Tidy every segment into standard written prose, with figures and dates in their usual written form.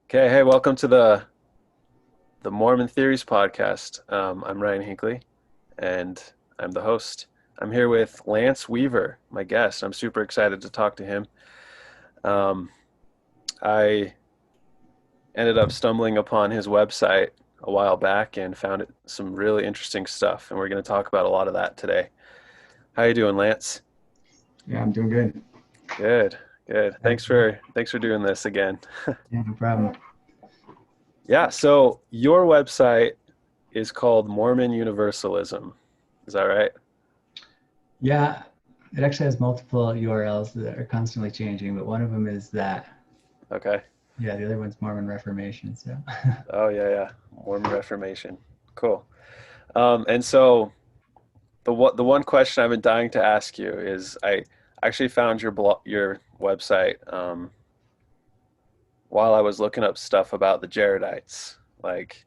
Okay, hey, welcome to the Mormon Theories podcast. I'm Ryan Hinckley, and I'm the host. I'm here with Lance Weaver, my guest. I'm super excited to talk to him. Um, I ended up stumbling upon his website a while back and found some really interesting stuff, and we're going to talk about a lot of that today. How you doing, Lance? Yeah, I'm doing good. Good, good. Yeah, Thanks for doing this again. yeah, no problem. Yeah, so your website is called Mormon Universalism. Is that right? Yeah, it actually has multiple URLs that are constantly changing, but one of them is that. Okay. Yeah, the other one's Mormon Reformation. So, Oh yeah, yeah. Mormon Reformation. Cool. And so the one question I've been dying to ask you is I actually found your website while I was looking up stuff about the Jaredites. Like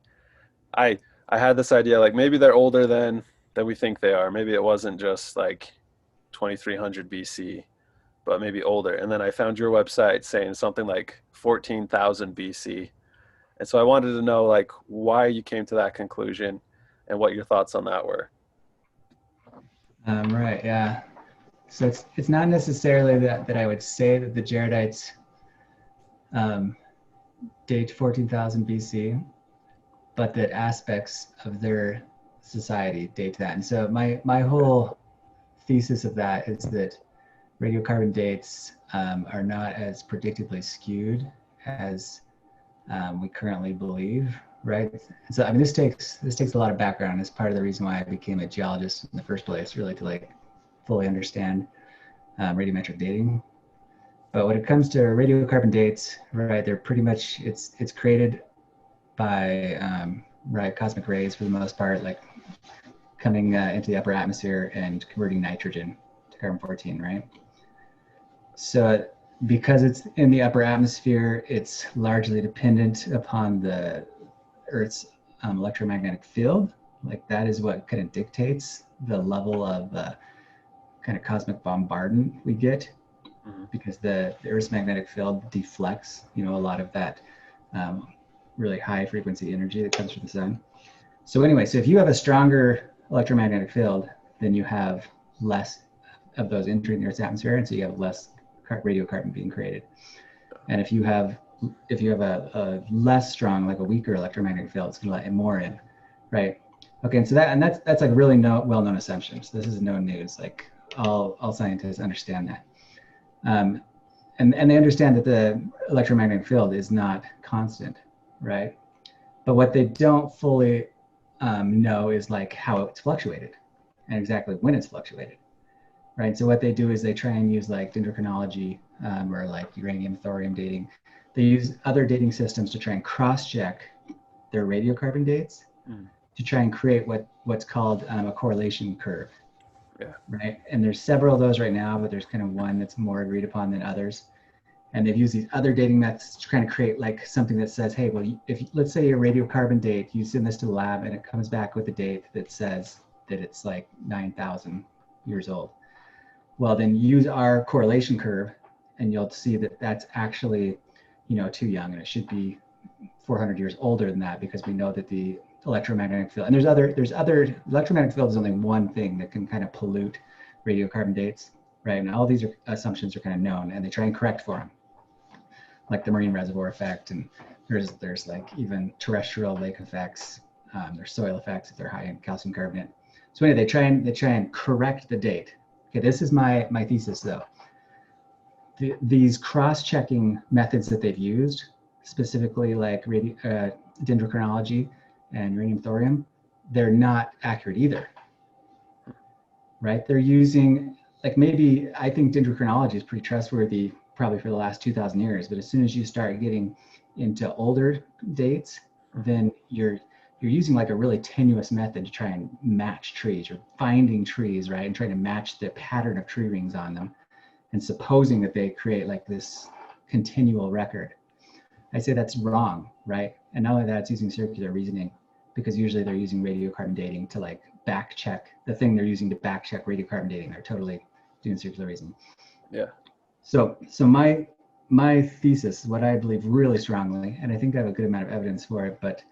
I I had this idea like maybe they're older than we think they are. Maybe it wasn't just like 2300 BC, but maybe older. And then I found your website saying something like 14,000 BC. And so I wanted to know like why you came to that conclusion and what your thoughts on that were. right, yeah. So it's not necessarily that I would say that the Jaredites um, date 14,000 BC, but that aspects of their society date that. And so my whole thesis of that is that radiocarbon dates are not as predictably skewed as we currently believe, right? So I mean, this takes a lot of background. It's part of the reason why I became a geologist in the first place, really to like fully understand radiometric dating. But when it comes to radiocarbon dates, right, they're pretty much it's created by right cosmic rays for the most part, like coming into the upper atmosphere and converting nitrogen to carbon-14, right? So because it's in the upper atmosphere, it's largely dependent upon the Earth's electromagnetic field. Like that is what kind of dictates the level of kind of cosmic bombardment we get, Hmm. because the Earth's magnetic field deflects, a lot of that um, really high frequency energy that comes from the sun. So anyway, so if you have a stronger electromagnetic field, then you have less of those entering the Earth's atmosphere, and so you have less radiocarbon being created. And if you have a less strong, like a weaker electromagnetic field, it's going to let more in, right? Okay, and so that's like really well-known assumption. So this is no news. Like all scientists understand that, um, and they understand that the electromagnetic field is not constant, right? But what they don't fully know is like how it's fluctuated and exactly when it's fluctuated, right? So what they do is they try and use like dendrochronology or like uranium thorium dating. They use other dating systems to try and cross-check their radiocarbon dates Mm. to try and create what's called a correlation curve, Yeah. right? And there's several of those right now, but there's kind of one that's more agreed upon than others. And they've used these other dating methods to kind of create like something that says, hey, well, if let's say your radiocarbon date, you send this to the lab and it comes back with a date that says that it's like 9,000 years old. Well, then use our correlation curve and you'll see that that's actually, too young, and it should be 400 years older than that, because we know that the electromagnetic field, and there's other electromagnetic field is only one thing that can kind of pollute radiocarbon dates, right? And all these assumptions are kind of known, and they try and correct for them, like the marine reservoir effect, and there's like even terrestrial lake effects. There's soil effects if they're high in calcium carbonate. So anyway, they try and correct the date. Okay, this is my thesis though. These cross-checking methods that they've used, specifically like dendrochronology and uranium thorium, they're not accurate either, right? They're using, like, maybe I think dendrochronology is pretty trustworthy probably for the last 2,000 years, but as soon as you start getting into older dates, Hmm. then you're using like a really tenuous method to try and match trees. You're finding trees, right, and trying to match the pattern of tree rings on them, and supposing that they create like this continual record. I say that's wrong, right? And not only that, it's using circular reasoning, because usually they're using radiocarbon dating to like back check the thing they're using to back check radiocarbon dating. They're totally doing circular reasoning. Yeah. So my my thesis, what I believe really strongly, and I think I have a good amount of evidence for it, but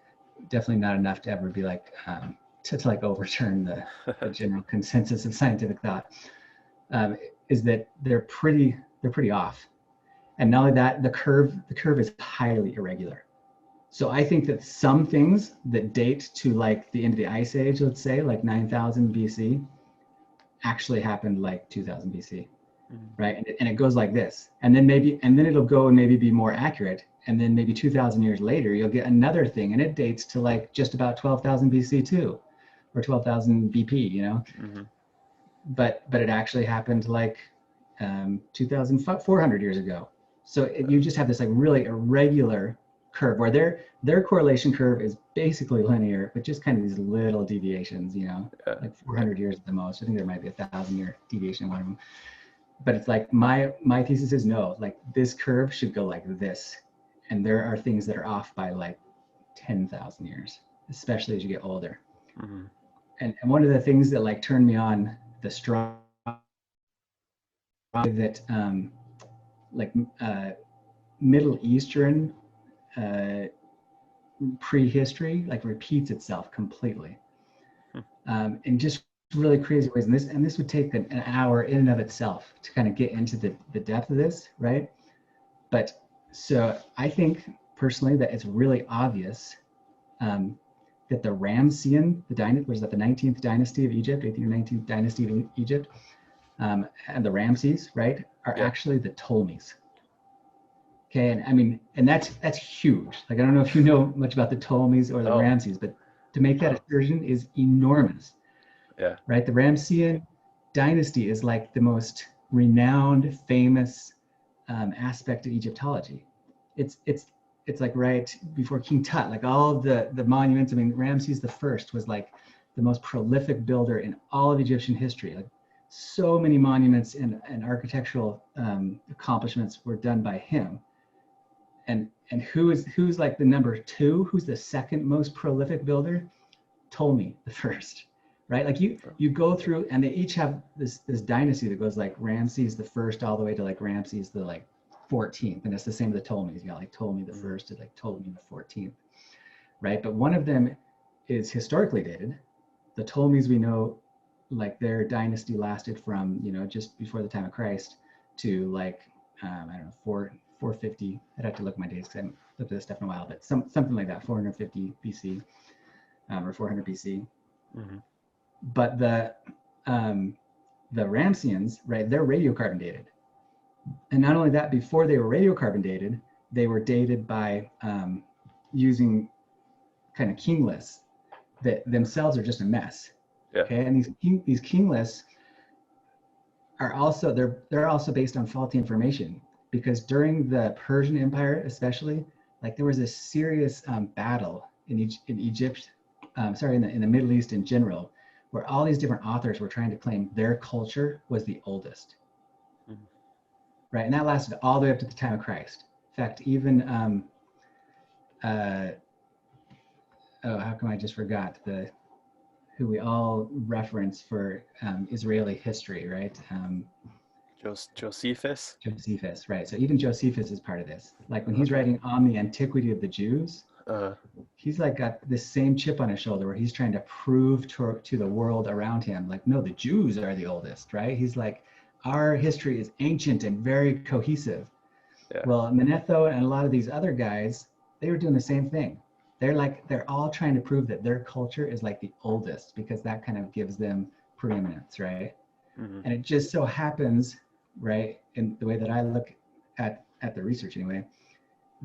definitely not enough to ever be like to like overturn the general consensus of scientific thought, is that they're pretty off. And not only that, the curve is highly irregular. So I think that some things that date to like the end of the ice age, let's say like 9,000 BC, actually happened like 2000 BC, right? And it goes like this, and then it'll go and maybe be more accurate, and then maybe 2,000 years later you'll get another thing, and it dates to like just about 12,000 BC too, or 12,000 BP, you know. Mm-hmm. But it actually happened like 2,400 years ago. So you just have this like really irregular curve where their correlation curve is basically linear, but just kind of these little deviations, you know, like 400 years at the most. I think there might be 1,000-year deviation in one of them. But it's like my thesis is no, like this curve should go like this, and there are things that are off by like 10,000 years, especially as you get older. Mm-hmm. And one of the things that like turned me on the strong that like Middle Eastern prehistory like repeats itself completely, in just really crazy ways. And this would take an hour in and of itself to kind of get into the depth of this, right? But so I think personally that it's really obvious that the Ramessean, was that the 19th dynasty of Egypt, 18th or 19th dynasty of Egypt, and the Ramses, right, are actually the Ptolemies. Okay, and I mean, and that's huge. Like, I don't know if you know much about the Ptolemies or the Ramses, but to make that assertion is enormous. Yeah. Right, the Ramessean dynasty is like the most renowned, famous aspect of Egyptology. It's like right before King Tut, like all of the monuments. I mean, Ramses the First was like the most prolific builder in all of Egyptian history. Like so many monuments and architectural accomplishments were done by him. And who's like the number two? Who's the second most prolific builder? Ptolemy the First, right? Like you go through, and they each have this dynasty that goes like Ramses the First all the way to like Ramses the like 14th, and it's the same with the Ptolemies. You got like Ptolemy the First to like Ptolemy the 14th, right? But one of them is historically dated. The Ptolemies, we know, like their dynasty lasted from, you know, just before the time of Christ to like I don't know, 450. I'd have to look at my dates because I haven't looked at this stuff in a while, but something like that, 450 BC or 400 BC. Mm-hmm. But the Ramessians, right, they're radiocarbon dated. And not only that, before they were radiocarbon dated, they were dated by using kind of king lists that themselves are just a mess. Yeah. Okay, and these king lists are also they're also based on faulty information, because during the Persian Empire, especially, like there was a serious battle in Egypt, in the Middle East in general, where all these different authors were trying to claim their culture was the oldest. Mm-hmm. Right, and that lasted all the way up to the time of Christ. In fact, even how come I just forgot who we all reference for Israeli history, right? Josephus. Josephus, right? So even Josephus is part of this. Like when he's writing on the antiquity of the Jews, he's like got this same chip on his shoulder where he's trying to prove to the world around him, like, no, the Jews are the oldest, right? He's like, our history is ancient and very cohesive. Yeah. Well, Manetho and a lot of these other guys, they were doing the same thing. They're all trying to prove that their culture is like the oldest, because that kind of gives them preeminence, right? Mm-hmm. And it just so happens, right, in the way that I look at the research anyway,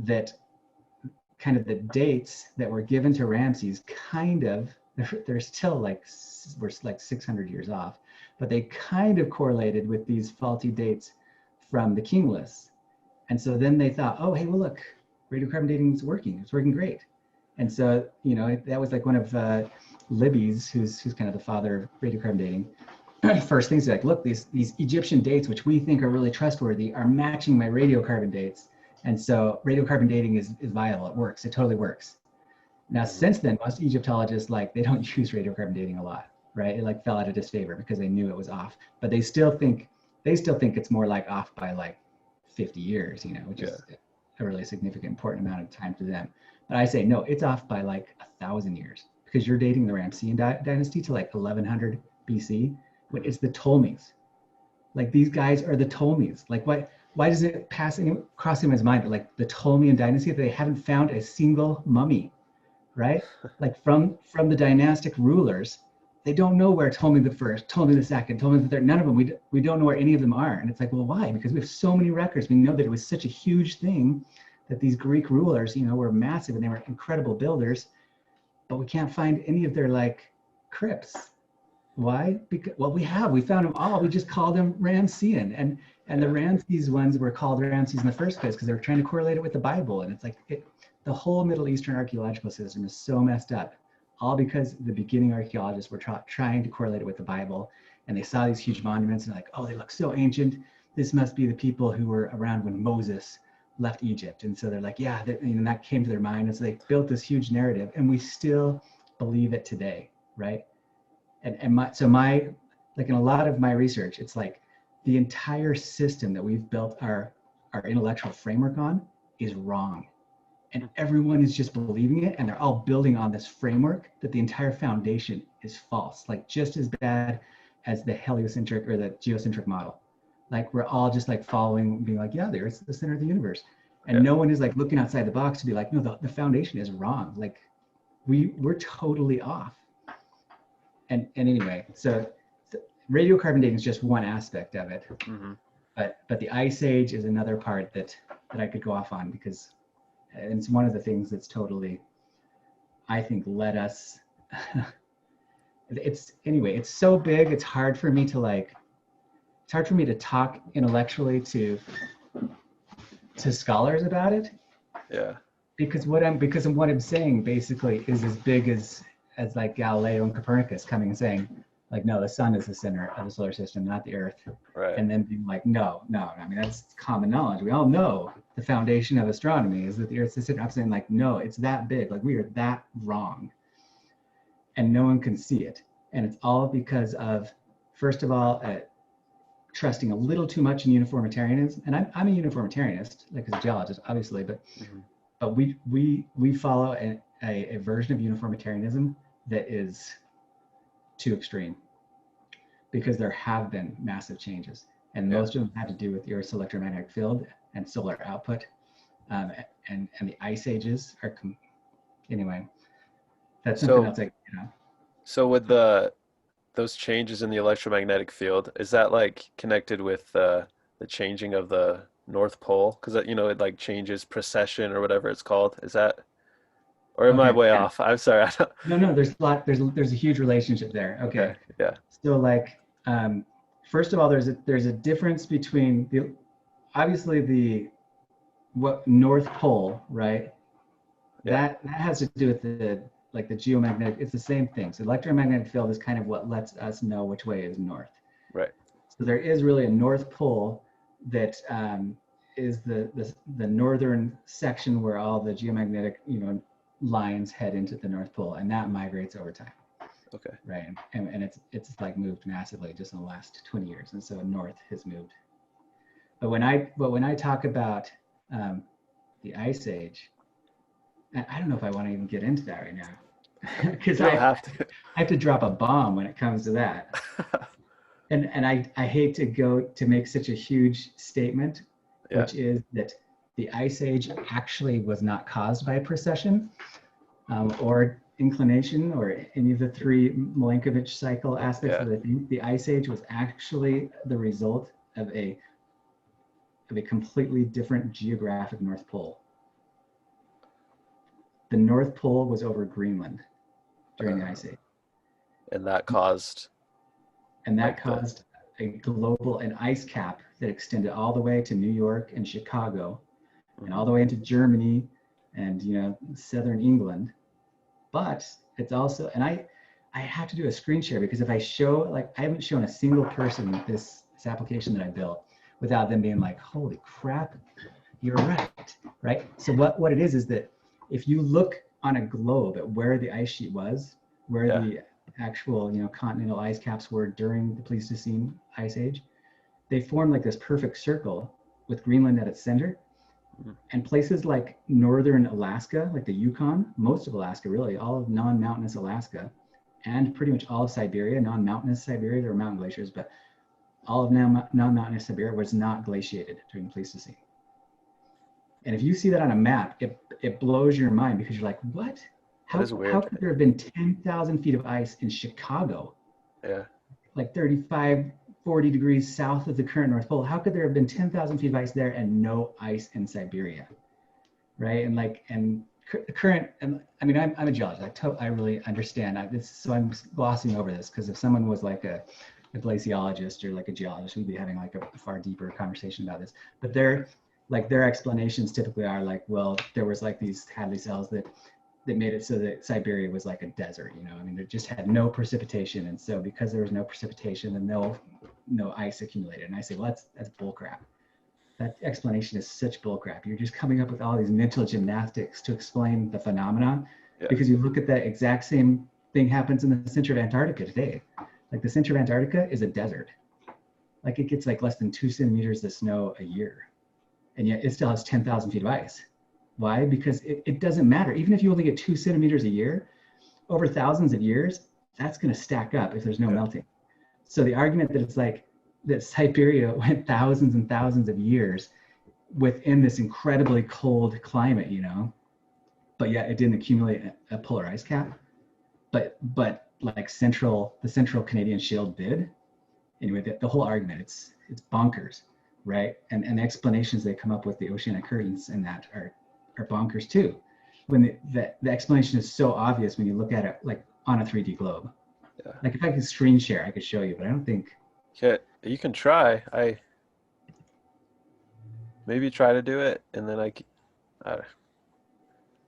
that kind of the dates that were given to Ramses they're still like, we're like 600 years off, but they kind of correlated with these faulty dates from the king lists. And so then they thought, oh, hey, well, look, radiocarbon dating is working. It's working great. And so, you know, that was like one of Libby's, who's kind of the father of radiocarbon dating. First things like, look, these Egyptian dates, which we think are really trustworthy, are matching my radiocarbon dates. And so radiocarbon dating is viable. It works. It totally works. Now, since then, most Egyptologists, like, they don't use radiocarbon dating a lot, right? It like fell out of disfavor because they knew it was off. But they still think it's more like off by like 50 years, which Yeah. is a really significant, important amount of time to them. But I say, no, it's off by like 1,000 years, because you're dating the Ramessean dynasty to like 1100 BC, when it's the Ptolemies. Like, these guys are the Ptolemies. Like, why does it cross anyone's mind that like the Ptolemean dynasty, they haven't found a single mummy, right? Like, from the dynastic rulers, they don't know where Ptolemy the first, Ptolemy the second, Ptolemy the third, none of them, we don't know where any of them are. And it's like, well, why? Because we have so many records. We know that it was such a huge thing, that these Greek rulers, were massive and they were incredible builders, but we can't find any of their like crypts. Why? Because, well, we found them all. We just called them Ramessean, and the Yeah. Ramses ones were called Ramses in the first place because they were trying to correlate it with the Bible. And it's like, the whole Middle Eastern archaeological system is so messed up, all because the beginning archaeologists were trying to correlate it with the Bible, and they saw these huge monuments and like, oh, they look so ancient. This must be the people who were around when Moses left Egypt. And so they're like, yeah, that came to their mind. And so they built this huge narrative, and we still believe it today, right? And like, in a lot of my research, it's like the entire system that we've built our intellectual framework on is wrong, and everyone is just believing it, and they're all building on this framework that the entire foundation is false, like just as bad as the heliocentric or the geocentric model. Like, we're all just like following, being like, yeah, the Earth's the center of the universe, and Yeah. no one is like looking outside the box to be like, no, the foundation is wrong. Like, we're totally off. And anyway, so radiocarbon dating is just one aspect of it, Mm-hmm. but the Ice Age is another part that I could go off on, because it's one of the things that's totally, I think, led us. It's so big. It's hard for me to talk intellectually to scholars about it, Yeah. because what I'm saying basically is as big as like Galileo and Copernicus coming and saying, like, no, the sun is the center of the solar system, not the Earth. Right. And then being like, no. I mean, that's common knowledge. We all know the foundation of astronomy is that the Earth's the center. I'm saying, like, no, it's that big. Like, we are that wrong, and no one can see it. And it's all because of, first of all, trusting a little too much in uniformitarianism. And I'm a uniformitarianist, like, as a geologist, obviously, but we follow a version of uniformitarianism that is too extreme, because there have been massive changes, and most of them had to do with the Earth's electromagnetic field and solar output, and the ice ages are anyway. That's something else, like, So with those changes in the electromagnetic field, is that like connected with the changing of the North Pole? Because it like changes precession or whatever it's called. Is that, or am I Okay, way yeah. off? I'm sorry. I don't, No, there's a huge relationship there. okay. Okay. Yeah. So, like, first of all, there's a difference between obviously what North Pole, right? Yeah. That has to do with the geomagnetic. It's the same thing. So electromagnetic field is kind of what lets us know which way is north. Right. So there is really a North Pole that is the northern section where all the geomagnetic lines head into the North Pole, and that migrates over time. Okay. Right, and it's like moved massively just in the last 20 years, and so north has moved. But when I talk about the Ice Age, I don't know if I want to even get into that right now, because You don't I have to. have to drop a bomb when it comes to that. And I hate to go to make such a huge statement, Yeah. which is that the Ice Age actually was not caused by precession, or inclination, or any of the three Milankovitch cycle aspects of the Ice Age was actually the result of a completely different geographic North Pole. The North Pole was over Greenland during the Ice Age. And that caused an ice cap that extended all the way to New York and Chicago, and all the way into Germany and southern England. But it's also, and I have to do a screen share, because if I show, like, I haven't shown a single person this application that I built without them being like, holy crap, you're right? So what it is that if you look on a globe at where the ice sheet was, where the actual continental ice caps were during the Pleistocene Ice Age, they formed like this perfect circle with Greenland at its center. Mhm. And places like northern Alaska, like the Yukon, most of Alaska, really, all of non-mountainous Alaska, and pretty much all of Siberia, non-mountainous Siberia, there were mountain glaciers, but all of non-mountainous Siberia was not glaciated during the Pleistocene. And if you see that on a map, it blows your mind because you're like, what? That is How weird. could there have been 10,000 feet of ice in Chicago, Yeah. like 35, 40 degrees south of the current North Pole? How could there have been 10,000 feet of ice there and no ice in Siberia? Right. And current, and I mean, I'm a geologist. I really understand so I'm glossing over this because if someone was like a glaciologist or like a geologist, we'd be having like a far deeper conversation about this. But their explanations typically are like, well, there was like these Hadley cells that made it so that Siberia was like a desert, you know. I mean, it just had no precipitation, and so because there was no precipitation and no ice accumulated, and I say, well, that's bullcrap. That explanation is such bullcrap. You're just coming up with all these mental gymnastics to explain the phenomenon, Yeah. because you look at that exact same thing happens in the center of Antarctica today. Like the center of Antarctica is a desert. Like it gets like less than 2 centimeters of snow a year, and yet it still has 10,000 feet of ice. Why? Because it doesn't matter. Even if you only get 2 centimeters a year, over thousands of years, that's going to stack up if there's no melting. So the argument that it's like that Siberia went thousands and thousands of years within this incredibly cold climate, you know, but yet it didn't accumulate a polar ice cap, but like the central Canadian shield did. Anyway, the whole argument, it's bonkers, right? And the explanations they come up with, the oceanic currents and that are bonkers too. When the explanation is so obvious when you look at it like on a 3D globe. Yeah. Like if I could screen share, I could show you, but I don't think. Yeah, you can try. Maybe try to do it, and then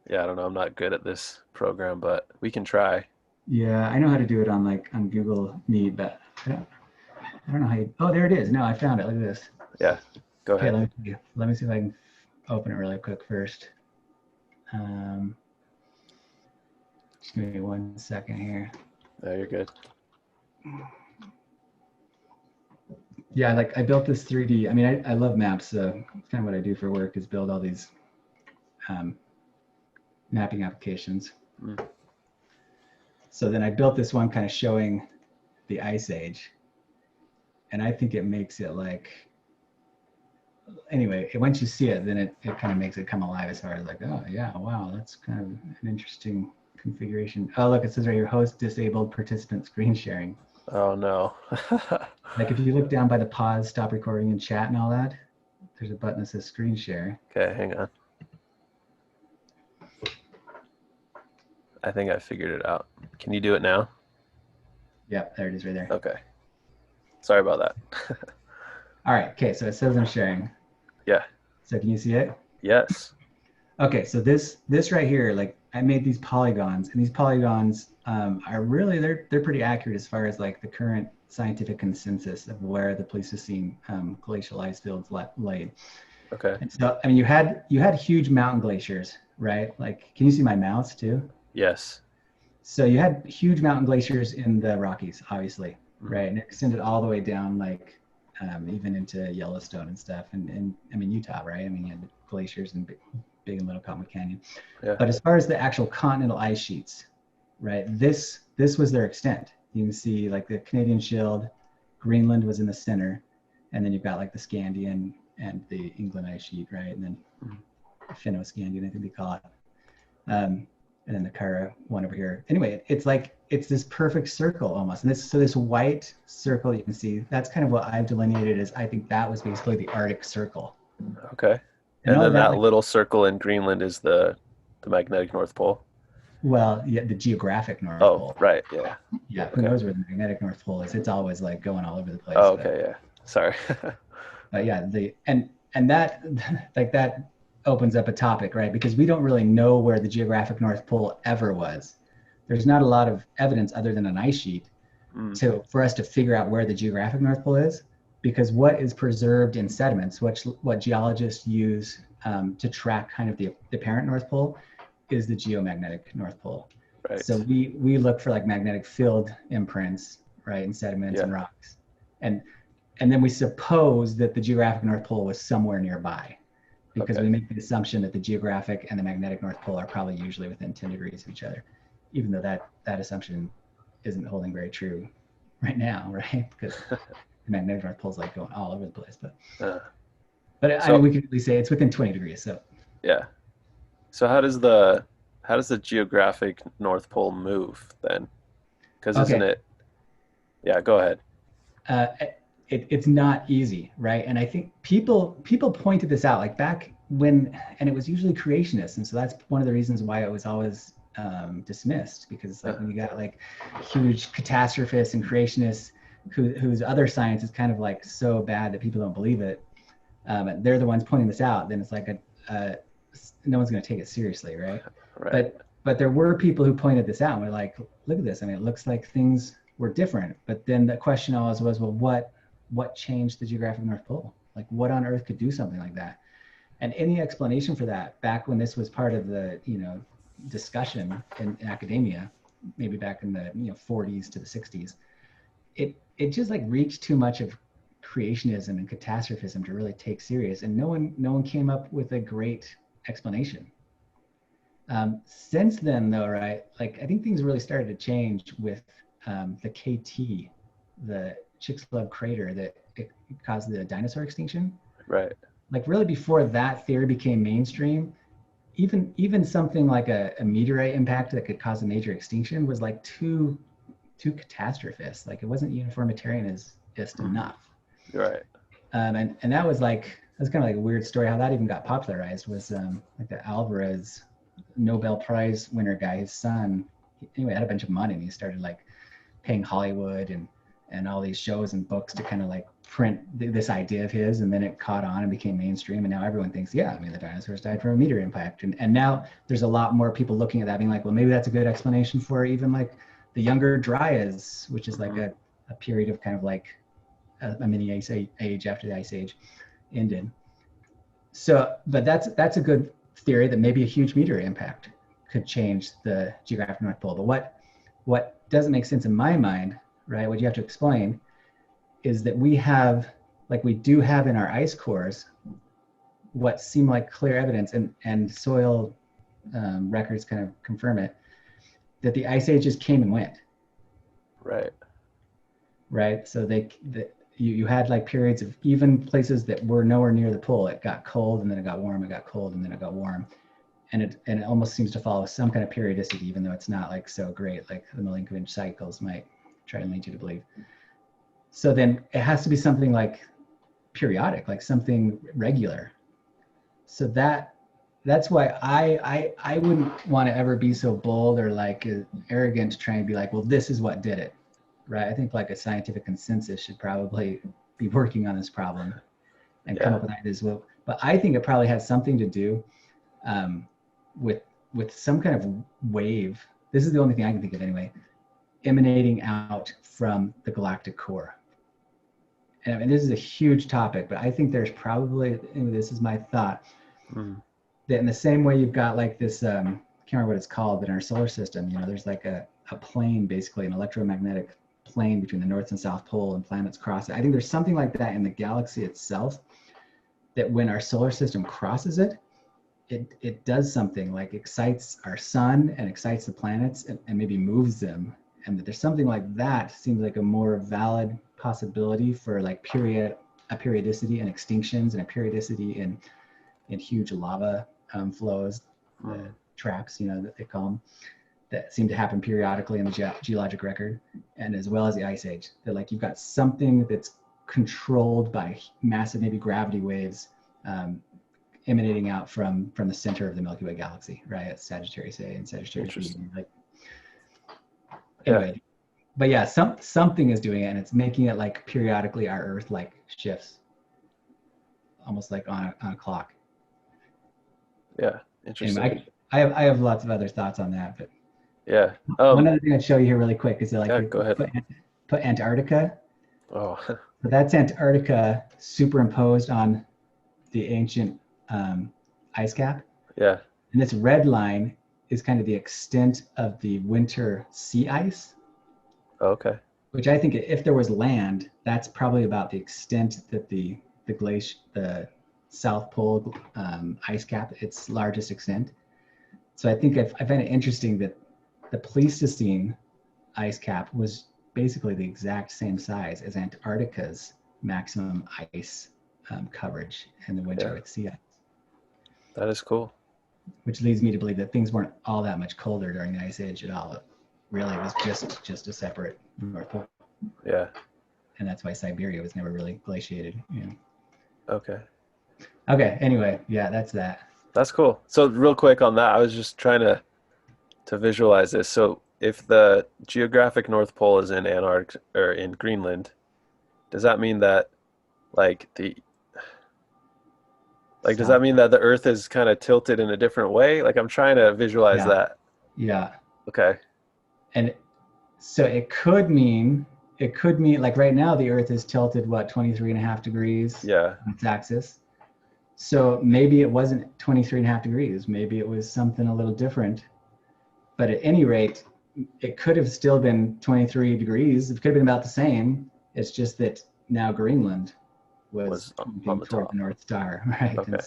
yeah, I don't know. I'm not good at this program, but we can try. Yeah, I know how to do it on Google Meet, but I don't know how you. Oh, there it is. No, I found it. Look at this. Yeah, go Okay, ahead. let me see if I can open it really quick first. Just give me 1 second here. No, you're good. Yeah, like I built this 3D. I mean, I love maps. So kind of what I do for work is build all these mapping applications. Mm. So then I built this one kind of showing the Ice Age. And I think it makes it like, anyway, once you see it, then it kind of makes it come alive as far as like, oh yeah, wow, that's kind of an interesting configuration. Oh, look, it says right here, host disabled participant screen sharing. Oh no. Like if you look down by the pause, stop recording and chat and all that, there's a button that says screen share. Okay, hang on. I think I figured it out. Can you do it now? Yeah, there it is right there. Okay. Sorry about that. All right, okay, so it says I'm sharing. Yeah. So can you see it? Yes. Okay, so this right here, like I made these polygons, and these polygons are really, they're pretty accurate as far as like the current scientific consensus of where the Pleistocene glacial ice fields laid. Okay. And so, I mean, you had huge mountain glaciers, right? Like, can you see my mouse too? Yes. So you had huge mountain glaciers in the Rockies, obviously, right? And it extended all the way down, like even into Yellowstone and stuff, and I mean Utah, right? I mean, you had glaciers in Big and Little Cottonwood Canyon. Yeah. But as far as the actual continental ice sheets, right? This was their extent. You can see like the Canadian Shield, Greenland was in the center, and then you've got like the Scandian and the England ice sheet, right? And then Finno-Scandian, I think they call it. And then the Kara one over here. Anyway, it's like, it's this perfect circle almost. And this white circle you can see, that's kind of what I've delineated as, I think that was basically the Arctic Circle. Okay. And then that little circle in Greenland is the magnetic North Pole. Well, yeah, the geographic North Pole. Oh, right, yeah. Yeah, who knows where the magnetic North Pole is? It's always like going all over the place. Oh, okay, yeah. Sorry. But yeah, and that like that opens up a topic, right? Because we don't really know where the geographic North Pole ever was. There's not a lot of evidence other than an ice sheet for us to figure out where the geographic North Pole is, because what is preserved in sediments, what geologists use to track kind of the apparent North Pole, is the geomagnetic North Pole. Right. So we look for like magnetic field imprints, right, in sediments and rocks. And and then we suppose that the geographic North Pole was somewhere nearby, because Okay. we make the assumption that the geographic and the magnetic North Pole are probably usually within 10 degrees of each other, even though that assumption isn't holding very true right now, right? Because the magnetic North Pole is like going all over the place. Uh, But I mean, so we can at least say it's within 20 degrees. So yeah. So how does the geographic North Pole move then? Because isn't okay, it? Yeah, go ahead. uh, it's not easy, right? And I think people pointed this out like back when, and it was usually creationists, and so that's one of the reasons why it was always dismissed, because like when you got like huge catastrophists and creationists whose other science is kind of like so bad that people don't believe it, and they're the ones pointing this out, then it's like no one's going to take it seriously, right? Right. But there were people who pointed this out and were like, look at this. I mean, it looks like things were different. But then the question always was, well, what changed the geographic North Pole? Like, what on earth could do something like that? And any explanation for that, back when this was part of the discussion in academia, maybe back in the 40s to the 60s, it just like reached too much of creationism and catastrophism to really take serious, and no one came up with a great explanation. Since then, though, right, like I think things really started to change with the KT, the Chicxulub crater that it caused the dinosaur extinction. Right. Like really before that theory became mainstream, even something like a meteorite impact that could cause a major extinction was like too catastrophist. Like it wasn't uniformitarianist Mhm. enough. Right. And that was like, that's kind of like a weird story how that even got popularized was like the Alvarez Nobel Prize winner guy, his son, anyway, had a bunch of money and he started like paying Hollywood and all these shows and books to kind of like print this idea of his, and then it caught on and became mainstream, and now everyone thinks, yeah, I mean the dinosaurs died from a meteor impact, and now there's a lot more people looking at that being like, well, maybe that's a good explanation for even like the Younger Dryas, which is like Hmm. a period of kind of like a mini ice age after the ice age ended. So, but that's a good theory that maybe a huge meteor impact could change the geographic North Pole. But what doesn't make sense in my mind, right? What you have to explain is that we do have in our ice cores what seem like clear evidence, and soil records kind of confirm it, that the ice ages came and went, Right. right? So you had like periods of even places that were nowhere near the pole. It got cold and then it got warm. It got cold and then it got warm, and it almost seems to follow some kind of periodicity, even though it's not like so great, like the Milankovitch cycles might try to lead you to believe. So then it has to be something like periodic, like something regular. So that's why I wouldn't want to ever be so bold or like arrogant to try and be like, well, this is what did it, right? I think like a scientific consensus should probably be working on this problem and come Yeah. up with ideas. Well, but I think it probably has something to do um, with some kind of wave. This is the only thing I can think of anyway, emanating out from the galactic core. And I mean, this is a huge topic, but I think there's probably, this is my thought, Mm. that in the same way you've got like this, I can't remember what it's called, but in our solar system, there's like a plane, basically an electromagnetic plane between the North and South Pole, and planets cross it. I think there's something like that in the galaxy itself, that when our solar system crosses it, it does something like excites our sun and excites the planets, and maybe moves them. And that there's something like that seems like a more valid possibility for like a periodicity in extinctions, and a periodicity in huge lava flows, the Mm. traps, that they call them, that seem to happen periodically in the geologic record, and as well as the ice age. That like you've got something that's controlled by massive, maybe gravity waves, emanating out from the center of the Milky Way galaxy, right? At Sagittarius A and Sagittarius B. Interesting. Like Yeah. anyway, but yeah, something is doing it, and it's making it like periodically our Earth like shifts, almost like on a clock. Yeah. Anyway, Interesting. I have lots of other thoughts on that, but Yeah. one other thing I'd show you here really quick is that like Yeah. we Go ahead. put Antarctica. Oh. So that's Antarctica superimposed on the ancient ice cap. Yeah. And this red line is kind of the extent of the winter sea ice. Okay. Which I think if there was land, that's probably about the extent that the South Pole ice cap, its largest extent. So I think I find it interesting that the Pleistocene ice cap was basically the exact same size as Antarctica's maximum ice coverage in the winter Yeah, with sea ice, that is cool. which leads me to believe that things weren't all that much colder during the ice age at all. It really was just a separate North Pole, Yeah. and that's why Siberia was never really glaciated. You know. Okay. Okay. Anyway, yeah, that's that. That's cool. So real quick on that, I was just trying to visualize this. So if the geographic North Pole is in Antarctica or in Greenland, does that mean that like the like does that South. mean that the Earth is kind of tilted in a different way? Like I'm trying to visualize Yeah. that. Yeah. Okay. And so it could mean like right now the Earth is tilted what 23 and a half degrees Yeah. on its axis. So maybe it wasn't 23 and a half degrees. Maybe it was something a little different. But at any rate, it could have still been 23 degrees. It could have been about the same. It's just that now Greenland was Was on pointing the toward the top. North Star, right? Okay.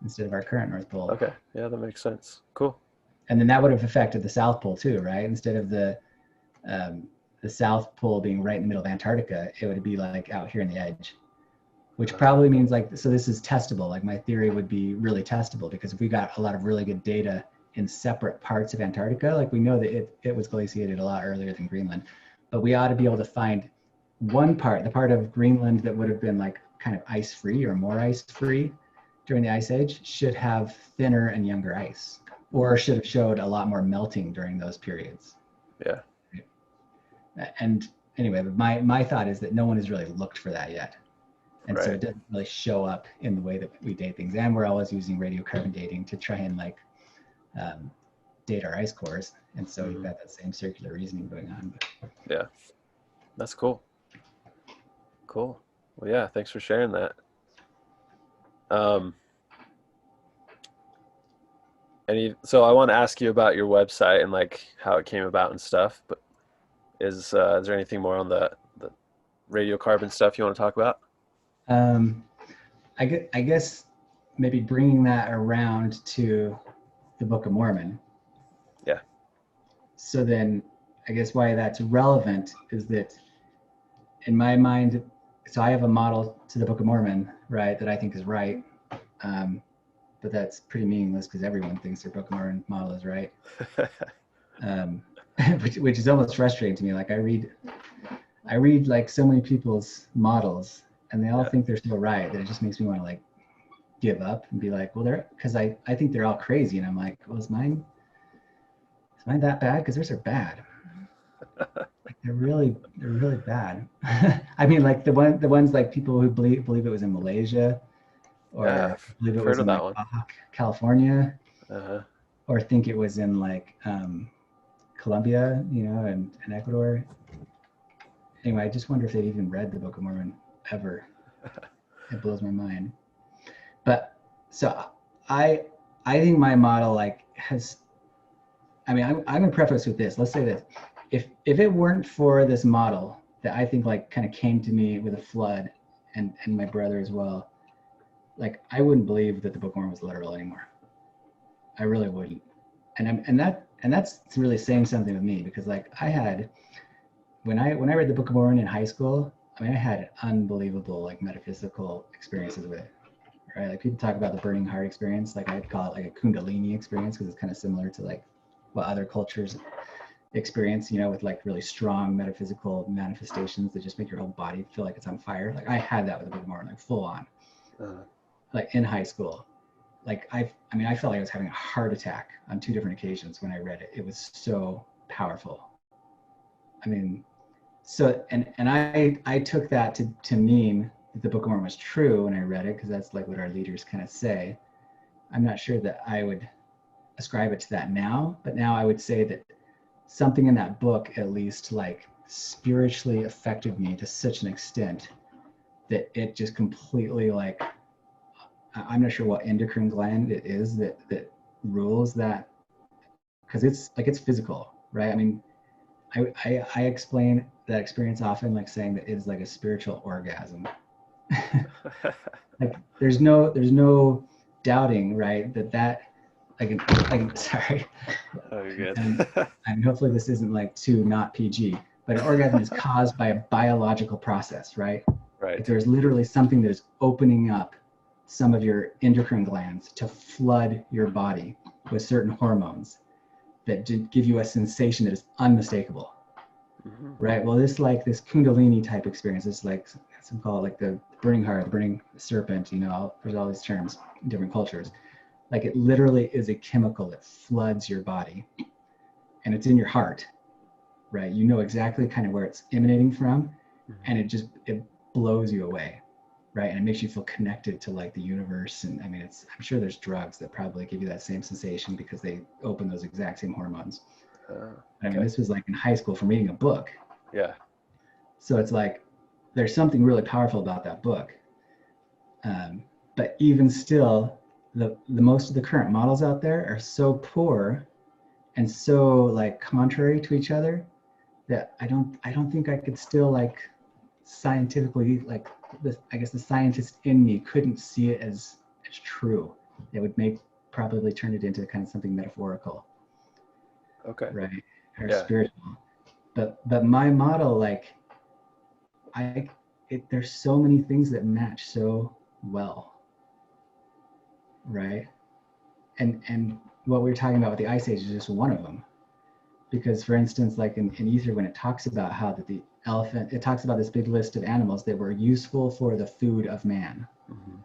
Instead of our current North Pole. Okay. Yeah, that makes sense. Cool. And then that would have affected the South Pole too, right? Instead of um, the South Pole being right in the middle of Antarctica, it would be like out here in the edge, which Uh, probably means like, so this is testable. Like my theory would be really testable because if we got a lot of really good data in separate parts of Antarctica, like we know that it was glaciated a lot earlier than Greenland, but we ought to be able to find one part, the part of Greenland that would have been like kind of ice free or more ice free during the ice age should have thinner and younger ice, or should have showed a lot more melting during those periods. yeah. And anyway, my thought is that no one has really looked for that yet. And so Right. it doesn't really show up in the way that we date things. And we're always using radiocarbon dating to try and like um, date our ice cores. And so you've Hmm. got that same circular reasoning going on. Yeah. That's cool. Cool. Well, yeah, thanks for sharing that. Um, so I want to ask you about your website and like how it came about and stuff, but is there anything more on the radiocarbon stuff you want to talk about? Um, I guess maybe bringing that around to the Book of Mormon. Yeah. So then I guess why that's relevant is that in my mind, so I have a model to the Book of Mormon, right, that I think is right. Um, but that's pretty meaningless because everyone thinks their Book of Mormon model is right. Um, which is almost frustrating to me. Like I read like so many people's models and they all Yeah. think they're so right that it just makes me want to like give up and be like, well, because I think they're all crazy. And I'm like, well, is mine that bad? Because theirs are bad. Like they're really bad. I mean, like the ones like people who believe it was in Malaysia Yeah, or believe I've it heard was of in that like one. Baja California Uh-huh. or think it was in like Colombia, and Ecuador. Anyway, I just wonder if they've even read the Book of Mormon ever. It blows my mind. But so I think my model like has. I mean, I'm gonna preface with this. Let's say that if it weren't for this model that I think like kind of came to me with a flood, and my brother as well, like I wouldn't believe that the Book of Mormon was literal anymore. I really wouldn't. And that's really saying something with me because like I had when I read the Book of Mormon in high school, I mean I had unbelievable like metaphysical experiences with it. Right? Like people talk about the burning heart experience, like I'd call it like a Kundalini experience because it's kind of similar to like what other cultures experience, with like really strong metaphysical manifestations that just make your whole body feel like it's on fire. Like I had that with the Book of Mormon, like full on, Uh, like in high school. Like I mean, I felt like I was having a heart attack on two different occasions when I read it. It was so powerful. I mean, so and I took that to mean that the Book of Mormon was true when I read it because that's like what our leaders kind of say. I'm not sure that I would ascribe it to that now, but now I would say that something in that book at least like spiritually affected me to such an extent that it just completely like I'm not sure what endocrine gland it is that rules that because it's like it's physical, right? I mean, I explain that experience often like saying that it's like a spiritual orgasm. Like there's no doubting, right, that like sorry. Oh, you're and, good. and hopefully this isn't like too not PG, but an orgasm is caused by a biological process, right? Like Right. there's literally something that is opening up some of your endocrine glands to flood your body with certain hormones that give you a sensation that is unmistakable, Hmm. right? Well, this Kundalini type experience, is like some call it like the burning heart, the burning serpent. There's all these terms in different cultures. Like it literally is a chemical that floods your body, and it's in your heart, right? You know exactly kind of where it's emanating from, Hmm. and it blows you away, right? And it makes you feel connected to like the universe. And I mean, I'm sure there's drugs that probably give you that same sensation because they open those exact same hormones. I mean, Okay. this was like in high school from reading a book. Yeah. So it's like there's something really powerful about that book. Um, but even still, the most of the current models out there are so poor and so like contrary to each other that I don't think I could still like scientifically like I guess the scientist in me couldn't see it as true. It would make probably turn it into kind of something metaphorical, Okay. right? Or Yeah. spiritual. But my model, like I there's so many things that match so well, right? And what we were talking about with the ice age is just one of them. Because for instance, like in Ether, when it talks about how that the elephant, it talks about this big list of animals that were useful for the food of man, Hmm.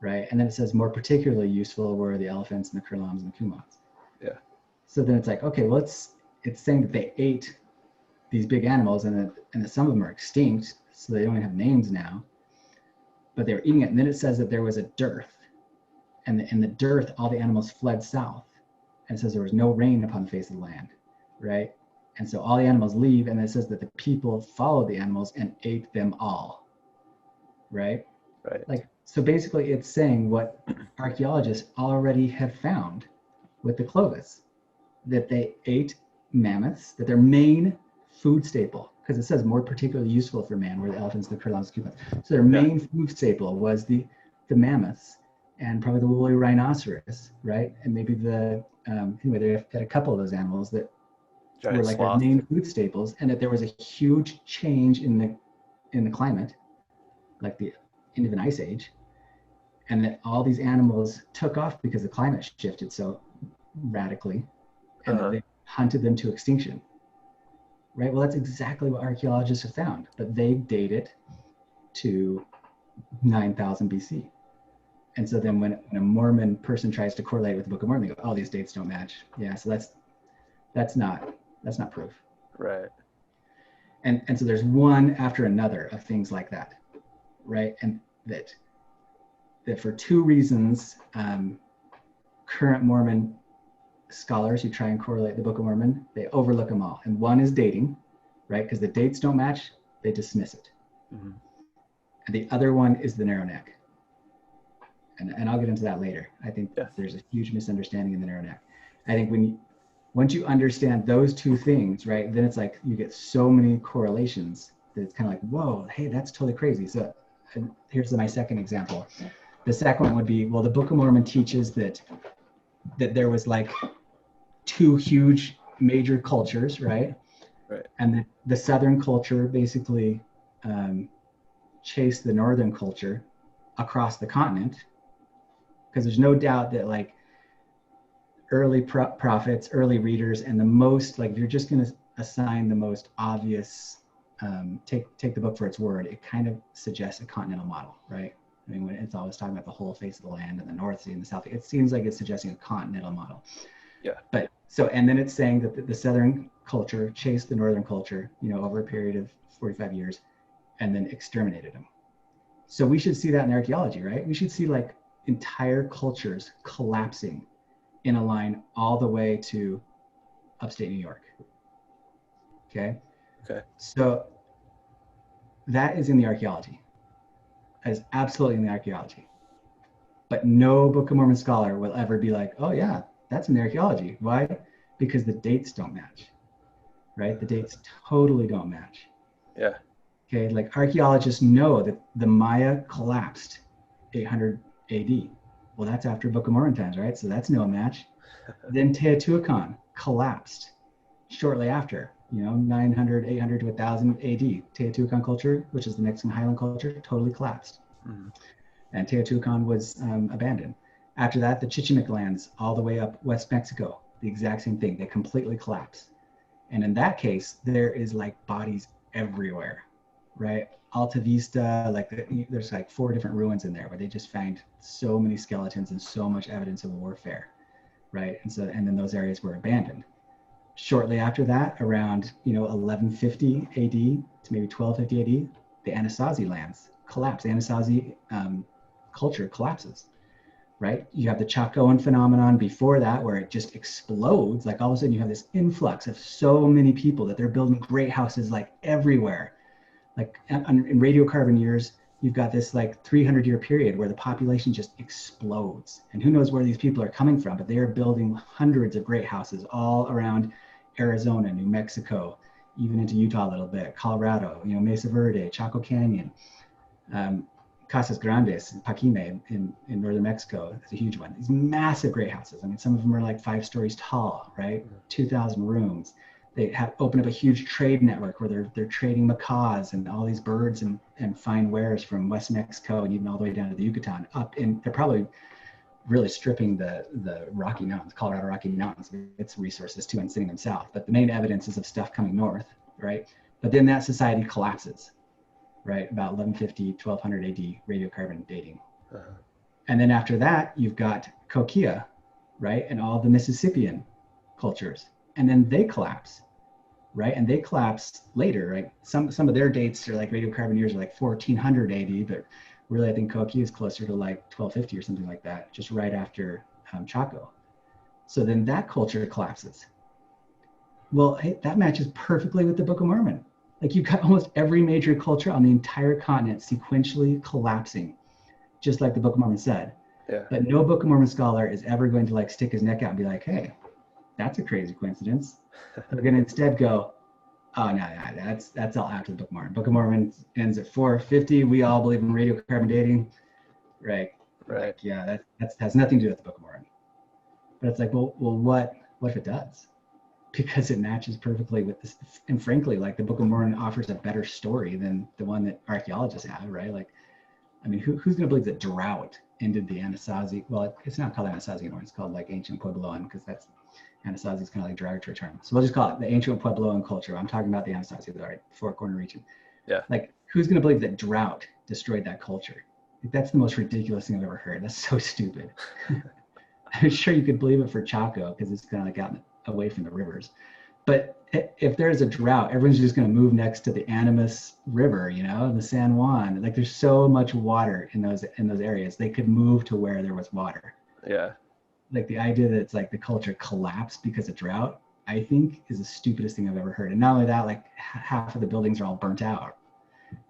right? And then it says more particularly useful were the elephants and the kurlams and the kumans. Yeah. So then it's like, okay, well, it's saying that they ate these big animals and that some of them are extinct, so they don't even have names now, but they were eating it. And then it says that there was a dearth, and in the dearth, all the animals fled south. And it says there was no rain upon the face of the land, right? And so all the animals leave, and it says that the people followed the animals and ate them all, right? Right. Like, so basically it's saying what archaeologists already have found with the Clovis, that they ate mammoths, that their main food staple, because it says more particularly useful for man were the elephants, the kurlams, the coupons. So their Yeah. main food staple was the mammoths and probably the woolly rhinoceros, right? And maybe anyway, they had a couple of those animals that were Giant like their sloth. main food staples, and that there was a huge change in the climate, like the end of an ice age, and that all these animals took off because the climate shifted so radically, and that Uh-huh. they hunted them to extinction, right? Well, that's exactly what archaeologists have found, but they date it to 9,000 BC. And so then when a Mormon person tries to correlate with the Book of Mormon, they go, "Oh, these dates don't match." Yeah, so that's not proof. Right. And so there's one after another of things like that, right? And that for two reasons, current Mormon scholars who try and correlate the Book of Mormon, they overlook them all. And one is dating, right? Because the dates don't match, they dismiss it. Hmm. And the other one is the narrow neck. And I'll get into that later. I think Yeah. there's a huge misunderstanding in the narrow neck. I think once you understand those two things, right, then it's like you get so many correlations that it's kind of like, whoa, hey, that's totally crazy. So here's my second example. The second one would be, well, the Book of Mormon teaches that there was like two huge major cultures, right? Right. And the Southern culture basically chased the Northern culture across the continent, because there's no doubt that like early prophets, early readers, and the most like if you're just going to assign the most obvious, take the book for its word, it kind of suggests a continental model, right? I mean, when it's always talking about the whole face of the land and the North Sea and the South Sea, it seems like it's suggesting a continental model. Yeah. But so, and then it's saying that the Southern culture chased the Northern culture, over a period of 45 years, and then exterminated them. So we should see that in archaeology, right? We should see like entire cultures collapsing in a line all the way to upstate New York. Okay. Okay. So that is in the archaeology. That is absolutely in the archaeology. But no Book of Mormon scholar will ever be like, oh, yeah, that's in the archaeology. Why? Because the dates don't match. right? The dates totally don't match. Yeah. Okay, like archaeologists know that the Maya collapsed 800 AD. Well, that's after Book of Mormon times, right? So that's no match. Then Teotihuacan collapsed shortly after, 900, 800 to 1000 AD. Teotihuacan culture, which is the Mexican Highland culture, totally collapsed. Mm-hmm. And Teotihuacan was abandoned. After that, the Chichimeca lands all the way up West Mexico, the exact same thing. They completely collapse. And in that case, there is like bodies everywhere, right? Alta Vista, there's like 4 different ruins in there where they just find so many skeletons and so much evidence of warfare, right? And then those areas were abandoned. Shortly after that, around 1150 AD to maybe 1250 AD, the Anasazi lands collapse. The Anasazi culture collapses, right? You have the Chacoan phenomenon before that, where it just explodes. Like all of a sudden, you have this influx of so many people that they're building great houses like everywhere. Like in radiocarbon years, you've got this like 300-year period where the population just explodes. And who knows where these people are coming from, but they are building hundreds of great houses all around Arizona, New Mexico, even into Utah a little bit, Colorado, Mesa Verde, Chaco Canyon, Casas Grandes, Paquime in northern Mexico. It's a huge one. These massive great houses. I mean, some of them are like 5 stories tall, right? 2,000 rooms. They have opened up a huge trade network where they're trading macaws and all these birds and fine wares from West Mexico and even all the way down to the Yucatan they're probably really stripping the Rocky Mountains, Colorado Rocky Mountains, its resources too, and sending them south. But the main evidence is of stuff coming north, right? But then that society collapses, right? About 1150, 1200 AD, radiocarbon dating. Uh-huh. And then after that, you've got Coquilla, right? And all the Mississippian cultures. And then they collapse, right? And they collapse later, right? Some of their dates are like radiocarbon years are like 1400 AD, but really I think Coquilla is closer to like 1250 or something like that, just right after Chaco. So then that culture collapses. Well, hey, that matches perfectly with the Book of Mormon. Like you've got almost every major culture on the entire continent sequentially collapsing, just like the Book of Mormon said. Yeah. But no Book of Mormon scholar is ever going to like stick his neck out and be like, hey, that's a crazy coincidence. They're going to instead go, oh, no, that's all after the Book of Mormon. Book of Mormon ends at 450. We all believe in radiocarbon dating. Right. Like, yeah, that has nothing to do with the Book of Mormon. But it's like, well, what if it does? Because it matches perfectly with this. And frankly, like the Book of Mormon offers a better story than the one that archaeologists have, right? Like, I mean, who's going to believe that drought ended the Anasazi? Well, it's not called Anasazi anymore. It's called like ancient Puebloan, because that's Anasazi is kind of like a derogatory term. So we'll just call it the ancient Puebloan culture. I'm talking about the Anasazi, right? Four Corner region. Yeah. Like, who's going to believe that drought destroyed that culture? Like, that's the most ridiculous thing I've ever heard. That's so stupid. I'm sure you could believe it for Chaco because it's kind of like out away from the rivers. But if there's a drought, everyone's just going to move next to the Animas River, the San Juan. Like there's so much water in those areas. They could move to where there was water. Yeah. Like the idea that it's like the culture collapsed because of drought, I think is the stupidest thing I've ever heard. And not only that, like half of the buildings are all burnt out.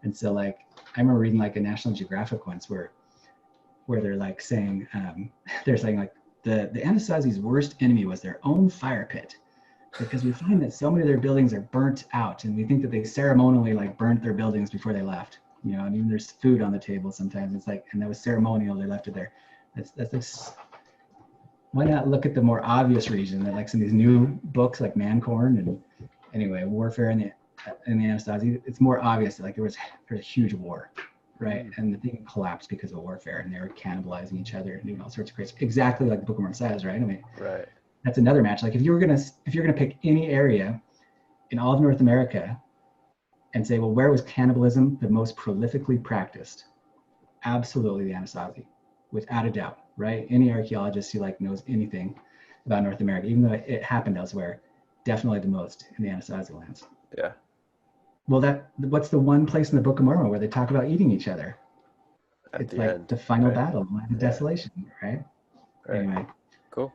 And so like, I remember reading like a National Geographic once where they're like saying, like the Anasazi's worst enemy was their own fire pit, because we find that so many of their buildings are burnt out, and we think that they ceremonially like burnt their buildings before they left. And even there's food on the table sometimes. It's like, and that was ceremonial. They left it there. That's why not look at the more obvious reason that like some of these new books like Mancorn and anyway warfare in the Anasazi, it's more obvious that like there's a huge war, right? And the thing collapsed because of warfare, and they were cannibalizing each other and doing all sorts of crazy, exactly like the Book of Mormon says, right? I mean, right. That's another match. Like if you're gonna pick any area in all of North America and say, well, where was cannibalism the most prolifically practiced? Absolutely the Anasazi, without a doubt, right? Any archaeologist who like knows anything about North America, even though it happened elsewhere, definitely the most in the Anasazi lands. Yeah. Well, what's the one place in the Book of Mormon where they talk about eating each other? It's like end. The final battle, the land of desolation, right? Anyway. Cool.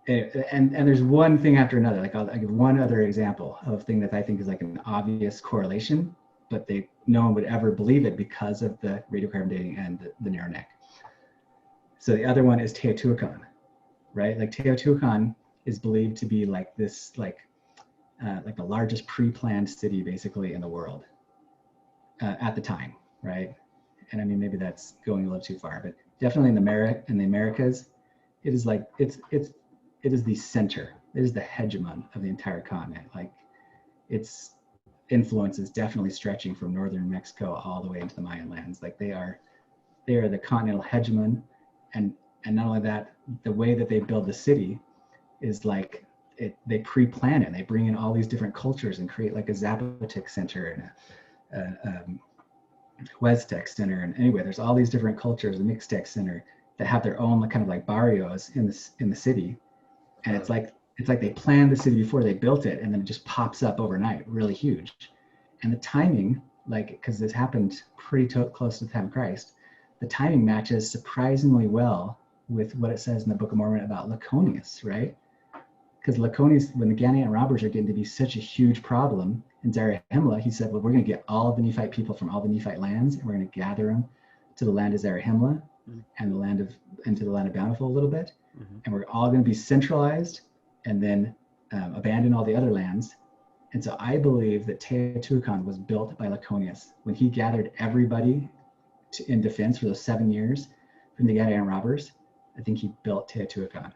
And there's one thing after another. Like I'll give one other example of a thing that I think is like an obvious correlation, but no one would ever believe it because of the radiocarbon dating and the narrow neck. So the other one is Teotihuacan, right? Like Teotihuacan is believed to be like this like like the largest pre-planned city basically in the world at the time, right? And I mean, maybe that's going a little too far, but definitely in the Americas, it is like it is the center. It is the hegemon of the entire continent. Like its influence is definitely stretching from northern Mexico all the way into the Mayan lands. Like they are the continental hegemon, and not only that, the way that they build the city is like they pre-plan it. They bring in all these different cultures and create like a Zapotec center and a Huastec center, and anyway, there's all these different cultures, the Mixtec center, that have their own kind of like barrios in the city, and it's like they planned the city before they built it, and then it just pops up overnight, really huge. And the timing, like because this happened pretty close to the time of Christ, the timing matches surprisingly well with what it says in the Book of Mormon about Laconius, right? Because Laconius, when the Ghanaian robbers are getting to be such a huge problem in Zarahemla, he said, well, we're going to get all of the Nephite people from all the Nephite lands, and we're going to gather them to the land of Zarahemla and into the land of Bountiful a little bit. And we're all going to be centralized and then abandon all the other lands. And so I believe that Teotihuacan was built by Laconius when he gathered everybody in defense for those 7 years from the Ghanaian robbers. I think he built Teotihuacan.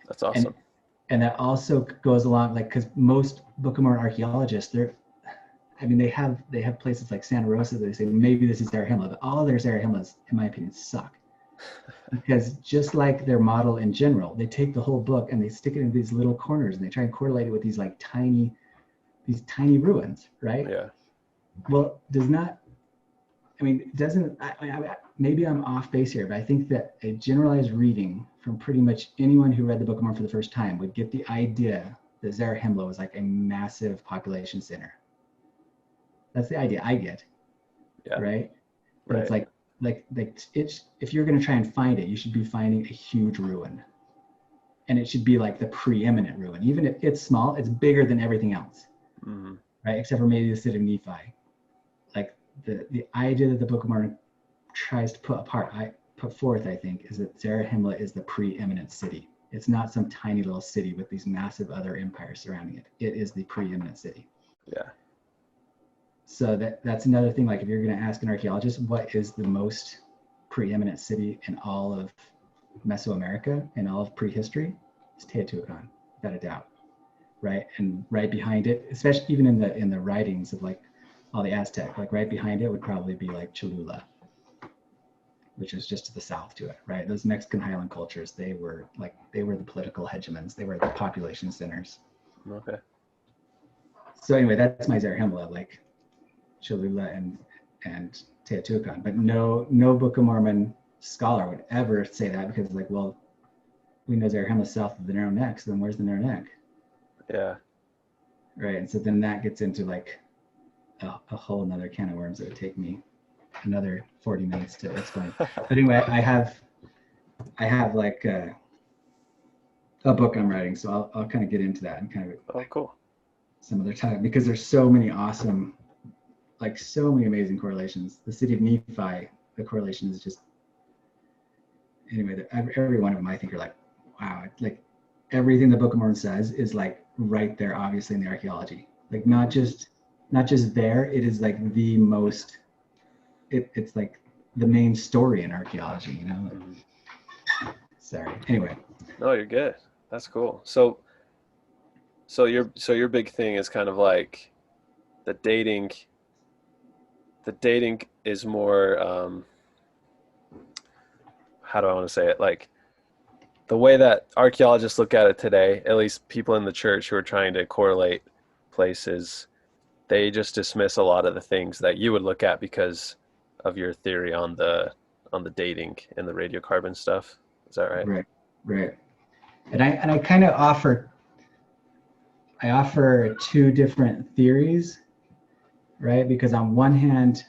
That's awesome. And that also goes along, like, because most Book of Mormon archaeologists, they have places like Santa Rosa that they say maybe this is Zarahemla, but all their Zarahemlas, in my opinion, suck. Because just like their model in general, they take the whole book and they stick it in these little corners and they try and correlate it with these tiny ruins, right? Yeah. Well, maybe I'm off base here, but I think that a generalized reading from pretty much anyone who read the Book of Mormon for the first time would get the idea that Zarahemla was like a massive population center. That's the idea I get. Yeah. Right? But Right. it's like it's, if you're going to try and find it, you should be finding a huge ruin. And it should be like the preeminent ruin. Even if it's small, it's bigger than everything else. Right? Except for maybe the city of Nephi. Like the idea that the Book of Mormon tries to put forth, I think, is that Zarahemla is the preeminent city. It's not some tiny little city with these massive other empires surrounding it. It is the preeminent city. Yeah. So that's another thing. Like if you're going to ask an archaeologist, what is the most preeminent city in all of Mesoamerica, in all of prehistory? It's Teotihuacan, without a doubt. Right? And right behind it, especially even in the writings of like all the Aztec, like right behind it would probably be like Cholula, which is just to the south to it, right? Those Mexican highland cultures, they were the political hegemons. They were the population centers. Okay. So anyway, that's my Zarahemla, like Cholula and Teotihuacan. But no Book of Mormon scholar would ever say that, because like, well, we know Zarahemla's south of the Narrow Neck, so then where's the Narrow Neck? Yeah. Right. And so then that gets into like a whole another can of worms that would take me another 40 minutes to explain. But anyway, I have like a book I'm writing, so I'll kind of get into that and kind of cool. Some other time, because there's so many awesome, like so many amazing correlations. The city of Nephi, the correlation is just, anyway, every one of them I think are like, wow, like everything the Book of Mormon says is like right there, obviously in the archaeology, like not just there, it is like the most, it's like the main story in archaeology, you know? Sorry. Anyway. No, you're good. That's cool. So your big thing is kind of like the dating is more, how do I want to say it? Like the way that archaeologists look at it today, at least people in the church who are trying to correlate places, they just dismiss a lot of the things that you would look at because of your theory on the dating and the radiocarbon stuff. Is that right? Right. And I kind of offer two different theories, right? Because on one hand,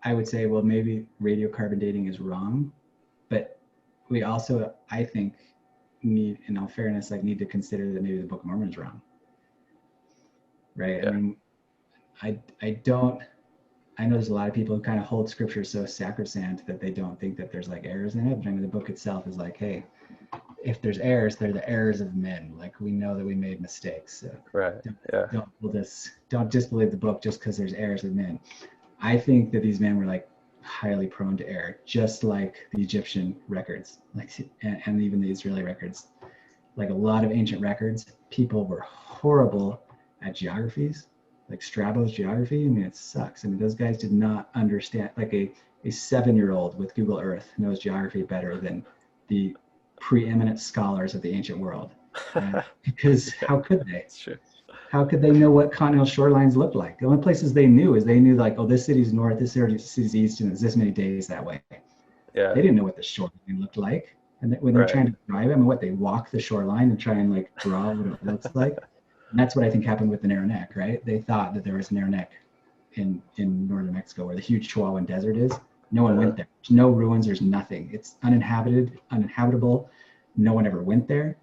I would say, well, maybe radiocarbon dating is wrong, but we also, I think, need, in all fairness, like need to consider that maybe the Book of Mormon is wrong, right? Yeah. I mean, I know there's a lot of people who kind of hold scripture so sacrosanct that they don't think that there's like errors in it. But I mean, the book itself is like, hey, if there's errors, they're the errors of men. Like we know that we made mistakes. So Right. don't, Yeah. don't disbelieve the book just because there's errors of men. I think that these men were like highly prone to error, just like the Egyptian records, like and even the Israeli records. Like a lot of ancient records, people were horrible at geographies, like Strabo's geography. I mean, it sucks. I mean, those guys did not understand. Like a 7-year-old with Google Earth knows geography better than the preeminent scholars of the ancient world. And because Yeah, how could they? it's true. How could they know what continental shorelines look like? The only places they knew is they knew like, oh, this city's north, this city's east, and it's this many days that way. Yeah. They didn't know what the shoreline looked like. And when they're Right. trying to drive, I mean, what they walk the shoreline and try and like draw what it looks like. And that's what I think happened with the narrow neck, right? They thought that there was a narrow neck in northern Mexico where the huge Chihuahuan Desert is. No one Uh, went there. There's no ruins. There's nothing. It's uninhabitable. No one ever went there.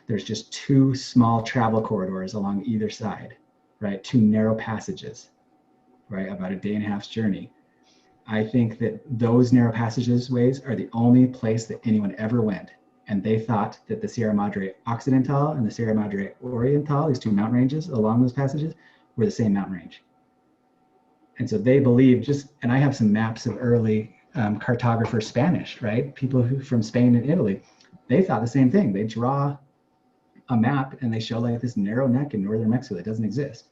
There's just two small travel corridors along either side, right? Two narrow passages, right? About a day and a half's journey. I think that those narrow passages ways are the only place that anyone ever went. And they thought that the Sierra Madre Occidental and the Sierra Madre Oriental, these two mountain ranges along those passages, were the same mountain range. And so they believe and I have some maps of early cartographer Spanish, right? People from Spain and Italy, they thought the same thing. They draw a map and they show like this narrow neck in northern Mexico that doesn't exist,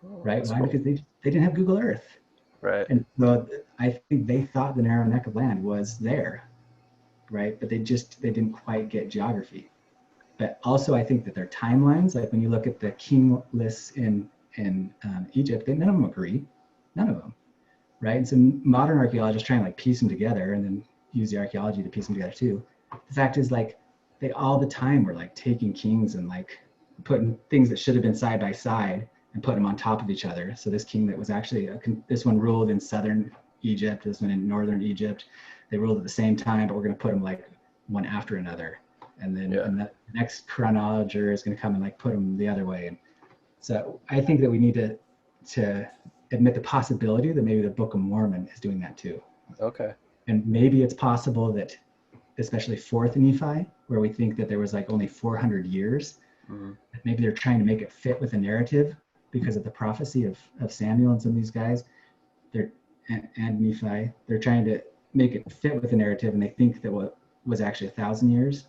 oh, right? that's Why? cool. Because they didn't have Google Earth. Right. And so I think they thought the narrow neck of land was there, right? But they didn't quite get geography. But also I think that their timelines, like when you look at the king lists in Egypt, none of them agree, none of them, right? And so modern archaeologists try and like piece them together and then use the archaeology to piece them together too. The fact is like they all the time were like taking kings and like putting things that should have been side by side and putting them on top of each other. So this king that was actually this one ruled in southern Egypt, this one in northern Egypt. They ruled at the same time, but we're going to put them like one after another. And then Yeah. and the next chronologer is going to come and like put them the other way. And so I think that we need to admit the possibility that maybe the Book of Mormon is doing that too. Okay. And maybe it's possible that, especially fourth Nephi, where we think that there was like only 400 years, Mhm. maybe they're trying to make it fit with the narrative because of the prophecy of Samuel and some of these guys. They're and Nephi, they're trying to make it fit with the narrative, and they think that what was actually 1,000 years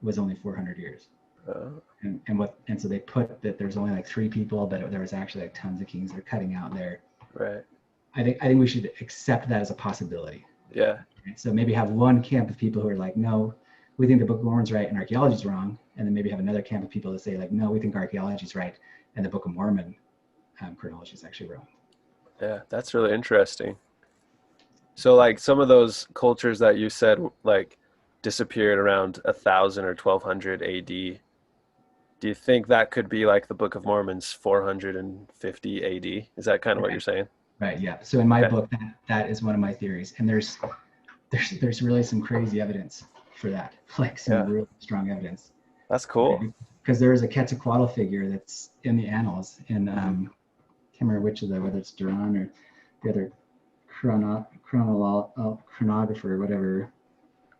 was only 400 years. Uh, And so they put that there's only like 3 people, but there was actually like tons of kings they're cutting out there. right. I think we should accept that as a possibility. Yeah. So maybe have one camp of people who are like, no, we think the Book of Mormon's right and archaeology's wrong, and then maybe have another camp of people that say like, no, we think archaeology's right and the Book of Mormon chronology is actually wrong. Yeah. That's really interesting. So like some of those cultures that you said like disappeared around 1,000 or 1,200 AD. Do you think that could be like the Book of Mormon's 450 AD? Is that kind of what you're Right. saying? Right. Yeah. So in my Okay. book, that is one of my theories, and there's really some crazy evidence for that, like some Yeah. really strong evidence. That's Right? cool. Because there is a Quetzalcoatl figure that's in the annals, and Hmm. can't remember which of the whether it's Duran or the other chronographer or whatever.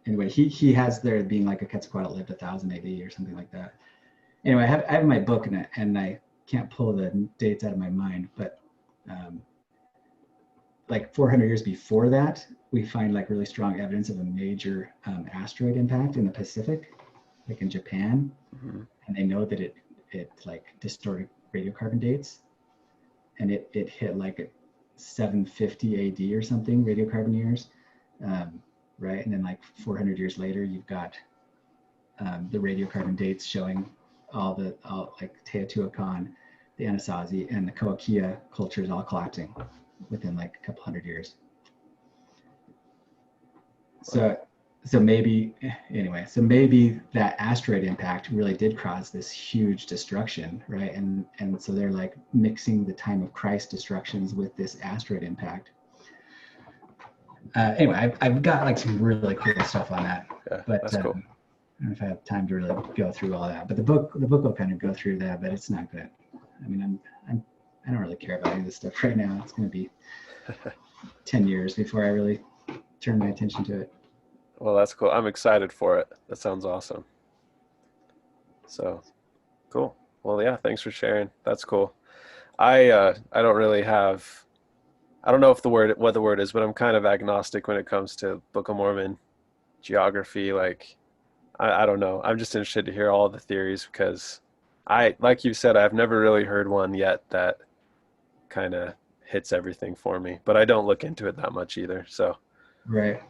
Anyway, he has there being like a Quetzalcoatl lived 1,000 AD or something like that. Anyway, I have my book and I can't pull the dates out of my mind, but um, like 400 years before that, we find like really strong evidence of a major asteroid impact in the Pacific, like in Japan, Hmm. and they know that it like distorted radiocarbon dates, and it hit like at 750 AD or something radiocarbon years, um, right? And then like 400 years later, you've got the radiocarbon dates showing all like Teotihuacan, the Anasazi, and the Cahokia cultures all collapsing within like a couple hundred years. Wow. So so maybe anyway, so maybe that asteroid impact really did cause this huge destruction, right? And so they're like mixing the time of Christ destructions with this asteroid impact. Anyway, I've got like some really cool stuff on that, Yeah. but That's cool. I don't know if I have time to really go through all that. But the book will kind of go through that, but it's not good. I mean, I don't really care about any of this stuff right now. It's going to be 10 years before I really turn my attention to it. Well, that's cool. I'm excited for it. That sounds awesome. So cool. Well, yeah, thanks for sharing. That's cool. I don't really have, I don't know if the word what the word is, but I'm kind of agnostic when it comes to Book of Mormon geography. Like I don't know. I'm just interested to hear all the theories because like you said, I've never really heard one yet that kind of hits everything for me. But I don't look into it that much either. So, Right.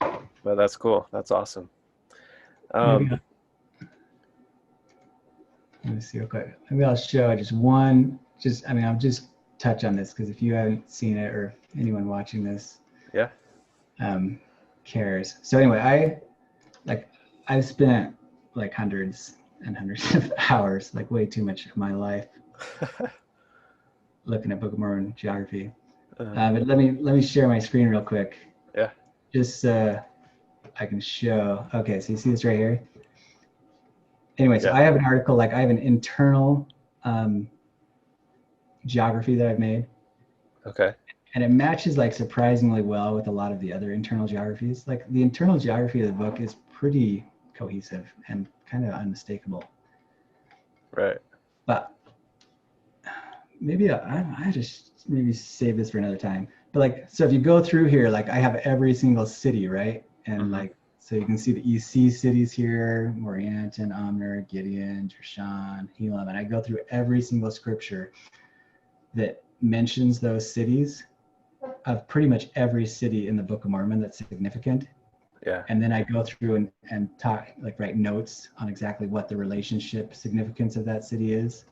but that's cool. That's awesome. Maybe Um, let me see real quick. Maybe I'll show just one. Just I mean, I'll just touch on this because if you haven't seen it or if anyone watching this yeah. um, cares. So anyway, like I've spent like hundreds and hundreds of hours, like way too much of my life, looking at Book of Mormon geography. uh, But let me share my screen real quick, yeah. just I can show. Okay, so you see this right here. Anyway, so Yeah. I have an article, like I have an internal um, geography that I've made, Okay. and it matches like surprisingly well with a lot of the other internal geographies. Like the internal geography of the book is pretty cohesive and kind of unmistakable. Right. But maybe I just maybe save this for another time. But like, so if you go through here, like I have every single city, right? And Hmm. like, so you can see the EC cities here: Morianton, Omner, Gideon, Jershan, Helam. And I go through every single scripture that mentions those cities, of pretty much every city in the Book of Mormon that's significant. Yeah. And then I go through and talk, like write notes on exactly what the relationship significance of that city is,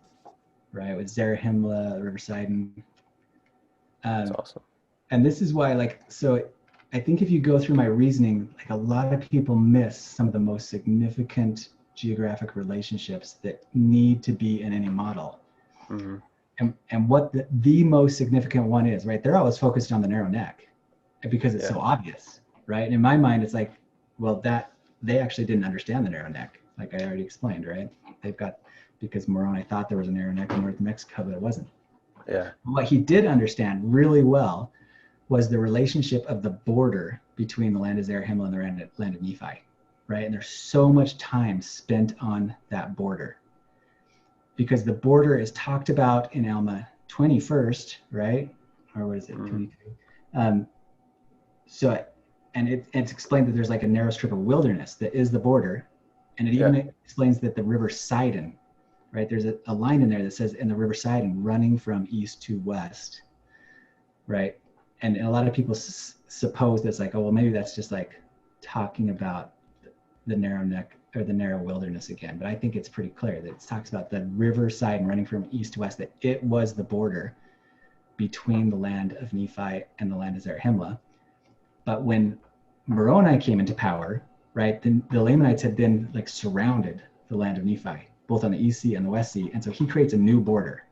right? With Zarahemla, Riverside. That's Um, awesome. and this is why, like, so I think if you go through my reasoning, like a lot of people miss some of the most significant geographic relationships that need to be in any model. Hmm. And what the most significant one is, right? They're always focused on the narrow neck because it's Yeah. so obvious, right? And in my mind, it's like, well, that they actually didn't understand the narrow neck, like I already explained, right? They've got, because Moroni thought there was a narrow neck in North Mexico, but it wasn't. Yeah. What he did understand really well was the relationship of the border between the land of Zarahemla and the land of Nephi, right? And there's so much time spent on that border because the border is talked about in Alma 21st, right? Or what is it, Hmm. 22? Um, so, and it's explained that there's like a narrow strip of wilderness that is the border. And it Yeah. even explains that the river Sidon, right? There's a line in there that says, in the river Sidon, running from east to west, right? And a lot of people suppose that's like, oh, well, maybe that's just like talking about the narrow neck or the narrow wilderness again. But I think it's pretty clear that it talks about the river side and running from east to west, that it was the border between the land of Nephi and the land of Zarahemla. But when Moroni came into power, right, then the Lamanites had then like surrounded the land of Nephi, both on the East Sea and the West Sea. And so he creates a new border,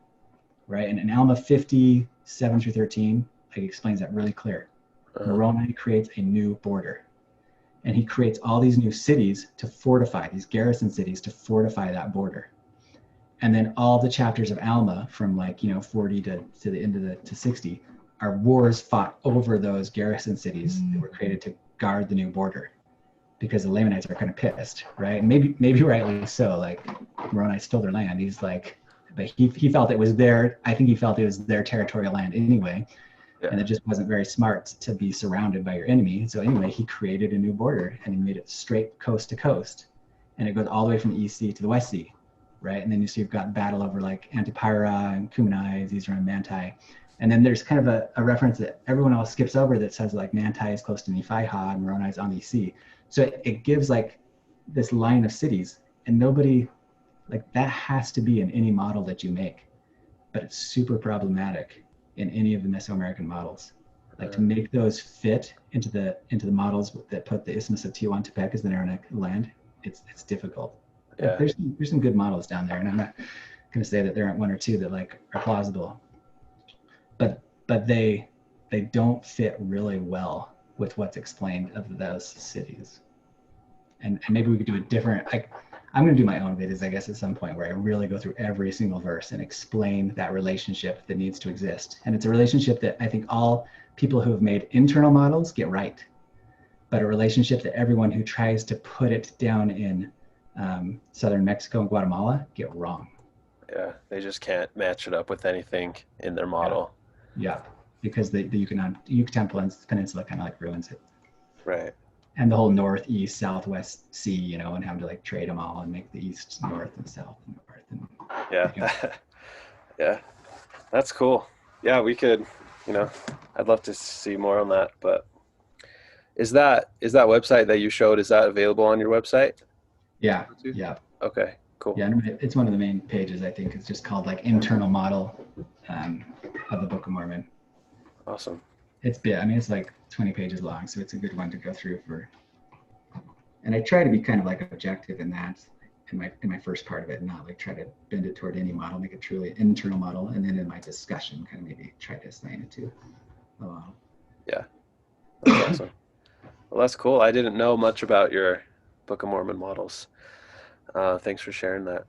right? And in Alma 57 through 13, like explains that really clear. Uh, Moroni creates a new border. And he creates all these new cities to fortify, these garrison cities to fortify that border. And then all the chapters of Alma from like, 40 to the end of to 60 are wars fought over those garrison cities that were created to guard the new border, because the Lamanites are kind of pissed, right? And maybe rightly so. Like Moroni stole their land. He's like, but he felt it was their, I think he felt it was their territorial land anyway. And yeah. it just wasn't very smart to be surrounded by your enemy. So anyway, he created a new border and he made it straight coast to coast. And it goes all the way from the East Sea to the West Sea, right? And then you see you've got battle over like Antipyra and Kumenai, Zizra and Manti. And then there's kind of a reference that everyone else skips over that says like Manti is close to Nephi-Ha and Moroni is on the sea. So it gives like this line of cities, and nobody, like that has to be in any model that you make, but it's super problematic in any of the Mesoamerican models. Like to Uh, make those fit into the models that put the Isthmus of Tehuantepec as the narrow neck land, it's difficult. Like yeah. there's some good models down there, and I'm not going to say that there aren't one or two that like are plausible, but they don't fit really well with what's explained of those cities. And maybe we could do a different, like I'm going to do my own videos, I guess, at some point where I really go through every single verse and explain that relationship that needs to exist. And it's a relationship that I think all people who have made internal models get right, but a relationship that everyone who tries to put it down in southern Mexico and Guatemala get wrong. Yeah, they just can't match it up with anything in their Yeah, model. yeah, because the Yucatan Peninsula kind of like ruins it, Right. and the whole northeast southwest sea, and have to like trade them all and make the east north and south and north and Yeah. make them. Yeah. That's cool. Yeah, we could, you know, I'd love to see more on that, but is that website that you showed, is that available on your website? Yeah, yeah, Okay, cool. yeah. And it's one of the main pages. I think it's just called like internal model um, of the Book of Mormon. Awesome. It's big. I mean, it's like 20 pages long, so it's a good one to go through for. And I try to be kind of like objective in that, in my first part of it, and not like try to bend it toward any model, make it truly an internal model, and then in my discussion, kind of maybe try to assign it to a model. Yeah, that's awesome. Well, that's cool. I didn't know much about your Book of Mormon models. Thanks for sharing that.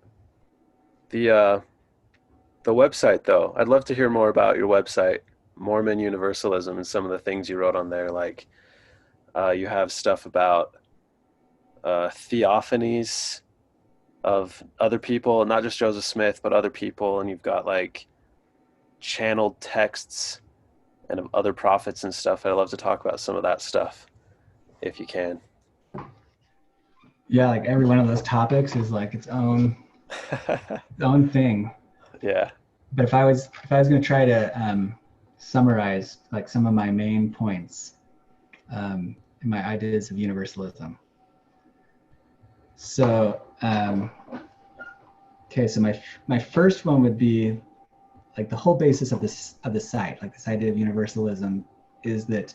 The uh, the website, though, I'd love to hear more about your website, Mormon Universalism, and some of the things you wrote on there. Like you have stuff about theophanies of other people, not just Joseph Smith, but other people, and you've got like channeled texts and of other prophets and stuff. I'd love to talk about some of that stuff if you can. Yeah, like every one of those topics is like its own thing. Yeah. But if I was going to try to summarize like some of my main points in my ideas of universalism. So okay, so my first one would be like the whole basis of the site, like this idea of universalism, is that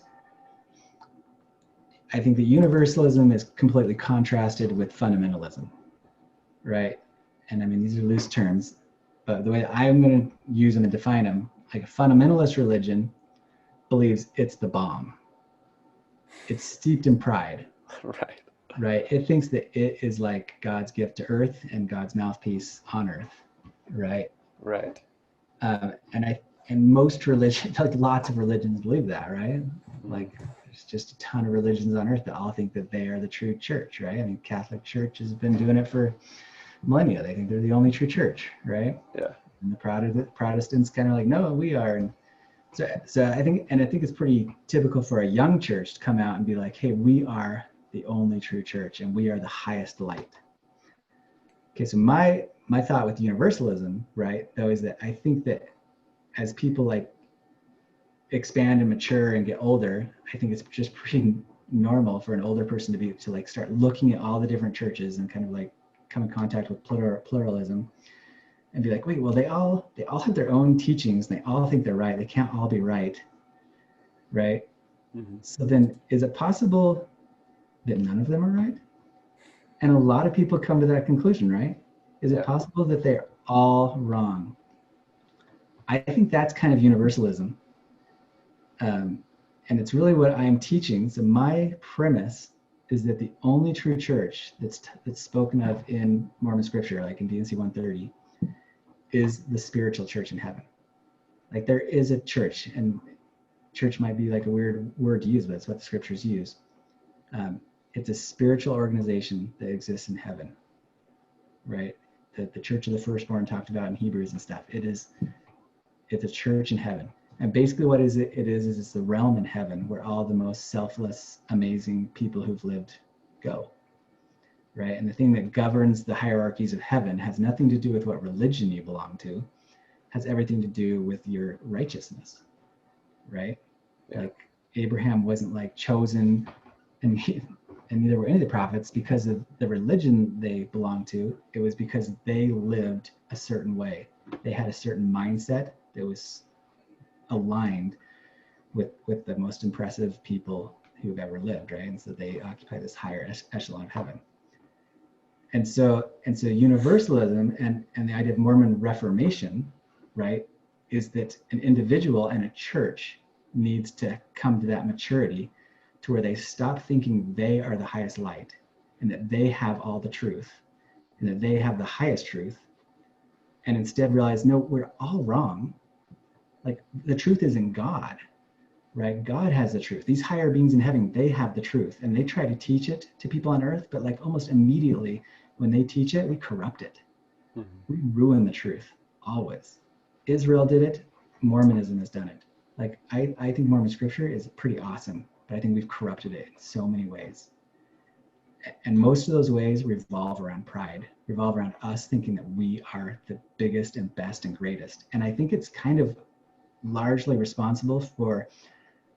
I think that universalism is completely contrasted with fundamentalism, right? And I mean, these are loose terms, but the way I'm going to use them and define them, like a fundamentalist religion believes it's the bomb. It's steeped in pride, Right. right? It thinks that it is like God's gift to earth and God's mouthpiece on earth, right? Right. And most religions, like lots of religions, believe that, right? Like there's just a ton of religions on earth that all think that they are the true church, right? I mean, Catholic Church has been doing it for millennia. They think they're the only true church, right? Yeah. And the Protestants kind of like, no, we are. And so I think it's pretty typical for a young church to come out and be like, hey, we are the only true church and we are the highest light. Okay, so my thought with universalism, right, though, is that I think that as people like expand and mature and get older, I think it's just pretty normal for an older person to like start looking at all the different churches and kind of like come in contact with pluralism and be like, wait, well, they all have their own teachings. They all think they're right. They can't all be right, right? Mm-hmm. So then, is it possible that none of them are right? And a lot of people come to that conclusion, right? Is it possible that they're all wrong? I think that's kind of universalism. And it's really what I'm teaching. So my premise is that the only true church that's spoken of in Mormon scripture, like in D&C 130, is the spiritual church in heaven. Like there is a church, and church might be like a weird word to use, but it's what the scriptures use. It's a spiritual organization that exists in heaven, right? The church of the firstborn talked about in Hebrews and stuff. It's a church in heaven. And basically what it is it's the realm in heaven where all the most selfless, amazing people who've lived go, right? And the thing that governs the hierarchies of heaven has nothing to do with what religion you belong to, has everything to do with your righteousness, right? Yeah. Like Abraham wasn't like chosen and neither were any of the prophets because of the religion they belonged to. It was because they lived a certain way. They had a certain mindset that was aligned with the most impressive people who've ever lived, right? And so they occupy this higher echelon of heaven. And so universalism and the idea of Mormon Reformation, right, is that an individual and a church needs to come to that maturity to where they stop thinking they are the highest light and that they have all the truth and that they have the highest truth, and instead realize, no, we're all wrong. Like the truth is in God, right? God has the truth. These higher beings in heaven, they have the truth, and they try to teach it to people on earth, but like almost immediately when they teach it, we corrupt it. Mhm. We ruin the truth, always. Israel did it. Mormonism has done it. Like, I think Mormon scripture is pretty awesome, but I think we've corrupted it in so many ways. And most of those ways revolve around pride, revolve around us thinking that we are the biggest and best and greatest. And I think it's kind of largely responsible for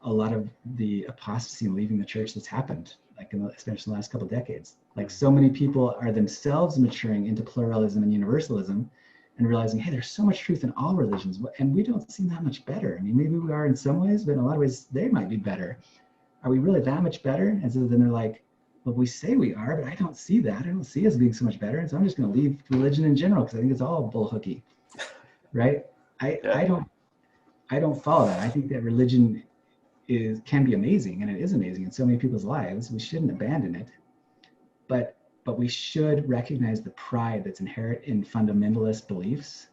a lot of the apostasy and leaving the church that's happened, like especially in the last couple of decades. Like, so many people are themselves maturing into pluralism and universalism and realizing, hey, there's so much truth in all religions, and we don't seem that much better. I mean, maybe we are in some ways, but in a lot of ways they might be better. Are we really that much better? And so then they're like, well, we say we are, but I don't see that. I don't see us being so much better. And so I'm just going to leave religion in general because I think it's all bull hooky, right? Yeah. I don't follow that. I think that religion can be amazing, and it is amazing in so many people's lives. We shouldn't abandon it, but we should recognize the pride that's inherent in fundamentalist beliefs,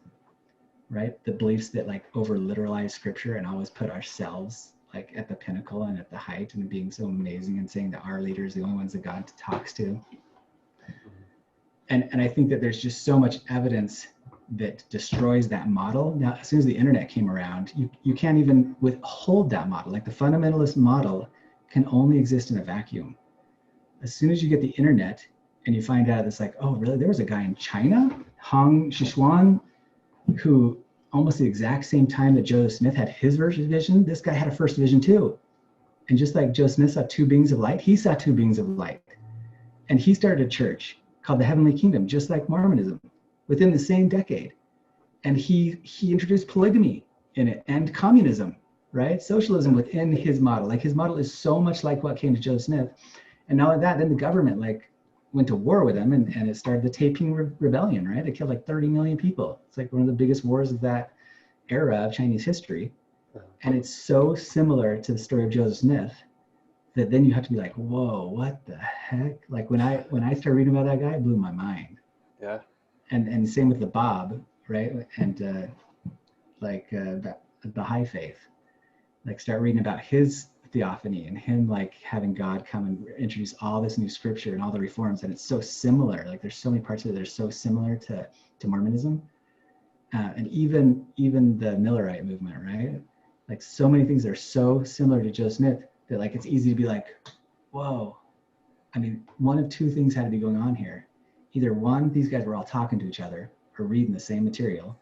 right? The beliefs that like over literalize scripture and always put ourselves like at the pinnacle and at the height and being so amazing and saying that our leaders are the only ones that God talks to. And I think that there's just so much evidence that destroys that model. Now, as soon as the internet came around, you can't even withhold that model. Like, the fundamentalist model can only exist in a vacuum. As soon as you get the internet and you find out it's like, oh, really? There was a guy in China, Hong Shixuan, who almost the exact same time that Joseph Smith had his first vision, this guy had a first vision too. And just like Joseph Smith saw two beings of light, he saw two beings of light. And he started a church called the Heavenly Kingdom, just like Mormonism, within the same decade. And he introduced polygamy in it and communism, right? Socialism within his model. Like, his model is so much like what came to Joseph Smith. And not only that, then the government like went to war with him, and it started the Taiping Rebellion, right? It killed like 30 million people. It's like one of the biggest wars of that era of Chinese history. And it's so similar to the story of Joseph Smith that then you have to be like, whoa, what the heck? Like, when I started reading about that guy, it blew my mind. Yeah. And same with the Bob, right? And the Baha'i faith. Like, start reading about his theophany and him like having God come and introduce all this new scripture and all the reforms, and it's so similar. Like, there's so many parts of it that are so similar to Mormonism, and even the Millerite movement, right? Like, so many things that are so similar to Joseph Smith that like it's easy to be like, whoa. I mean, one of two things had to be going on here. Either one, these guys were all talking to each other or reading the same material,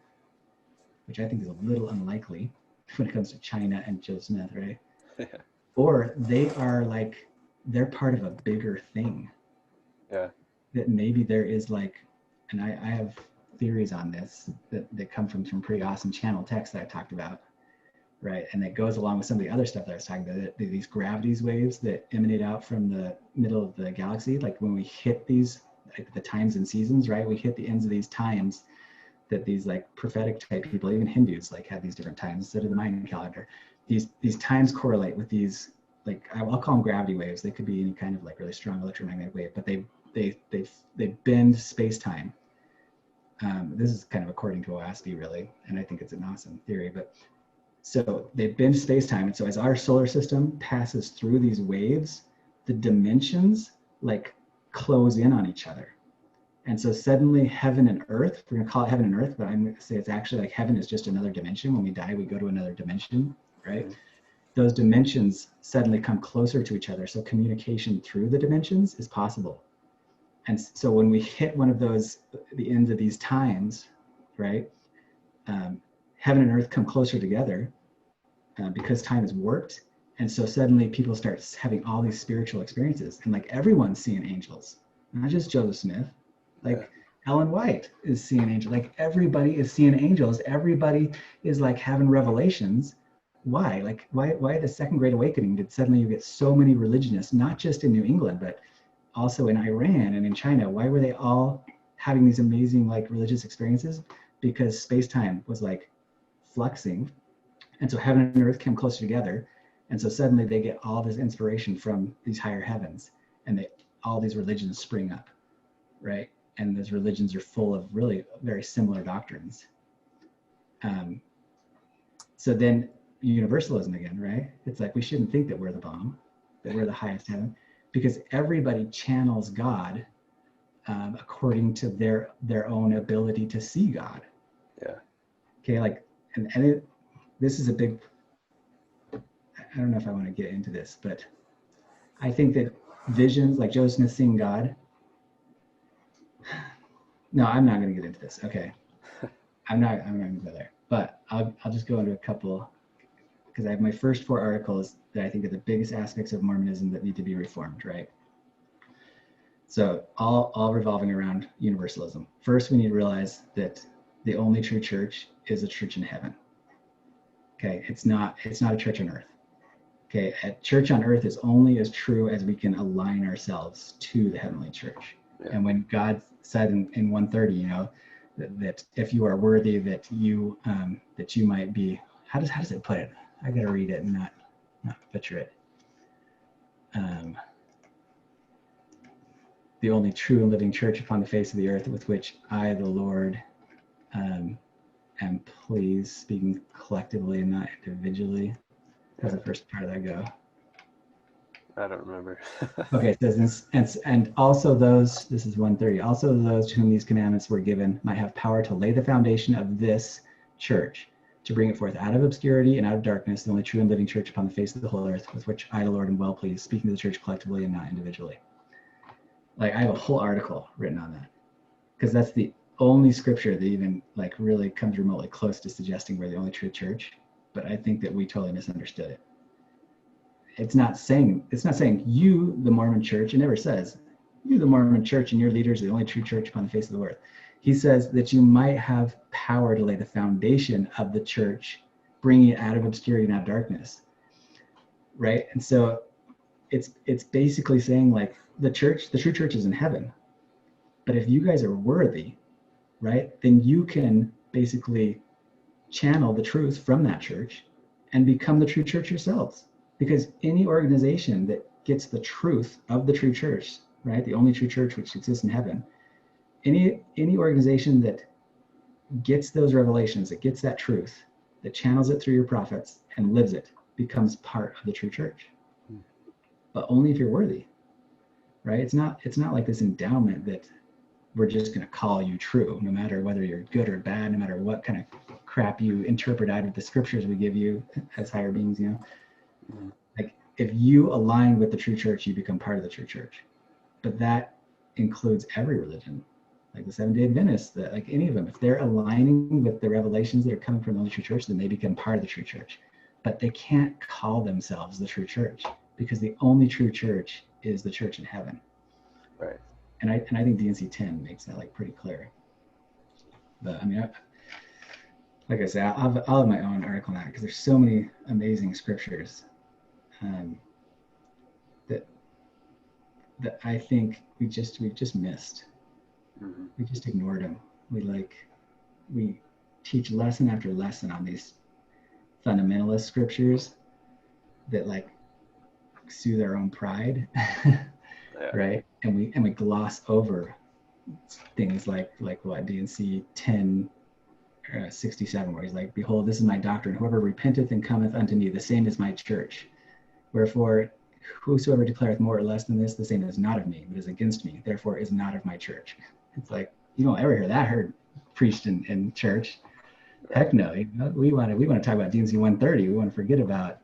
which I think is a little unlikely when it comes to China and Joseph Smith, right? Yeah. Or they're part of a bigger thing. Yeah. That maybe there is like, and I have theories on this that come from some pretty awesome channel text that I talked about, right? And that goes along with some of the other stuff that I was talking about, these gravities waves that emanate out from the middle of the galaxy. Like, when we hit these, like the times and seasons, right? We hit the ends of these times, that these like prophetic type people, even Hindus, like have these different times instead of the Mayan calendar. These times correlate with these, like, I'll call them gravity waves. They could be any kind of like really strong electromagnetic wave, but they bend space-time. This is kind of according to OASP, really, and I think it's an awesome theory. But so they bend space-time, and so as our solar system passes through these waves, the dimensions like close in on each other. And so suddenly heaven and earth, we're gonna call it heaven and earth, but I'm gonna say it's actually like heaven is just another dimension. When we die, we go to another dimension, right? Mm-hmm. Those dimensions suddenly come closer to each other. So communication through the dimensions is possible. And so when we hit one of those, the ends of these times, right? Heaven and earth come closer together because time is warped. And so suddenly people start having all these spiritual experiences, and like everyone's seeing angels, not just Joseph Smith. Like, Ellen White is seeing angels. Like, everybody is seeing angels. Everybody is like having revelations. Why? Like, why the Second Great Awakening did suddenly you get so many religionists, not just in New England, but also in Iran and in China? Why were they all having these amazing like religious experiences? Because space-time was like fluxing. And so heaven and earth came closer together. And so suddenly they get all this inspiration from these higher heavens, and all these religions spring up, right? And those religions are full of really very similar doctrines. So then universalism again, right? It's like, we shouldn't think that we're the bomb, that we're the highest heaven, because everybody channels God according to their own ability to see God. Yeah. Okay, like, this is a big, I don't know if I want to get into this, but I think that visions, like Joseph Smith seeing God, no, I'm not going to get into this. Okay. I'm not going to go there, but I'll just go into a couple, because I have my first 4 articles that I think are the biggest aspects of Mormonism that need to be reformed, right? So all revolving around universalism. First, we need to realize that the only true church is a church in heaven. Okay, it's not a church on earth. Okay, a church on earth is only as true as we can align ourselves to the heavenly church. Yeah. And when God said in 130, you know, that if you are worthy, that you might be. How does it put it? I gotta read it and not butcher it. The only true and living church upon the face of the earth, with which I, the Lord, am pleased, speaking collectively and not individually. How's the first part of that go? I don't remember. Okay, it says, and also those, this is 130, also those to whom these commandments were given might have power to lay the foundation of this church, to bring it forth out of obscurity and out of darkness, the only true and living church upon the face of the whole earth, with which I, the Lord, am well pleased, speaking to the church collectively and not individually. Like, I have a whole article written on that, because that's the only scripture that even like really comes remotely close to suggesting we're the only true church. But I think that we totally misunderstood it. It's not saying you, the Mormon church. It never says you, the Mormon church, and your leaders are the only true church upon the face of the earth. He says that you might have power to lay the foundation of the church, bringing it out of obscurity and out of darkness. Right? And so it's basically saying, like, the true church is in heaven. But if you guys are worthy, right, then you can basically channel the truth from that church and become the true church yourselves. Because any organization that gets the truth of the true church, right, the only true church which exists in heaven, any organization that gets those revelations, that gets that truth, that channels it through your prophets and lives it, becomes part of the true church. But only if you're worthy, right? It's not like this endowment that we're just going to call you true, no matter whether you're good or bad, no matter what kind of crap you interpret out of the scriptures we give you as higher beings, you know. Mm-hmm. Like, if you align with the true church, you become part of the true church. But that includes every religion, like the Seventh-day Adventists, like any of them. If they're aligning with the revelations that are coming from the only true church, then they become part of the true church. But they can't call themselves the true church, because the only true church is the church in heaven. Right. And I think DNC 10 makes that like pretty clear. But I mean, like I said, I'll have my own article on that, because there's so many amazing scriptures that I think we've just missed. Mm-hmm. We just ignored them. We teach lesson after lesson on these fundamentalist scriptures that like soothe our own pride. Yeah. Right, and we gloss over things like what DNC 10:67, where he's like, "Behold, this is my doctrine: whoever repenteth and cometh unto me, the same is my church. Wherefore, whosoever declareth more or less than this, the same is not of me, but is against me. Therefore, is not of my church." It's like, you don't ever hear that heard preached in church. Right. Heck no. We want to talk about DNC 130. We want to forget about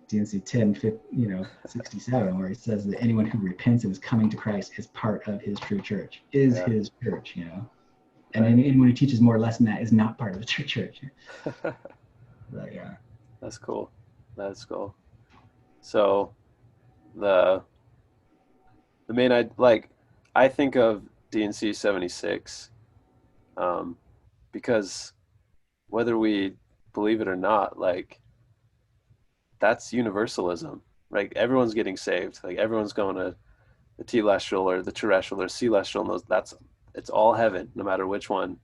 DNC 10:67, where it says that anyone who repents and is coming to Christ is part of his true church, his church, you know. And right. Anyone who teaches more or less than that is not part of the true church. But, yeah. That's cool. So the main, I think of DNC 76 because whether we believe it or not, like, that's universalism, right? Everyone's getting saved. Like, everyone's going to the telestial or the terrestrial or celestial, and it's all heaven, no matter which one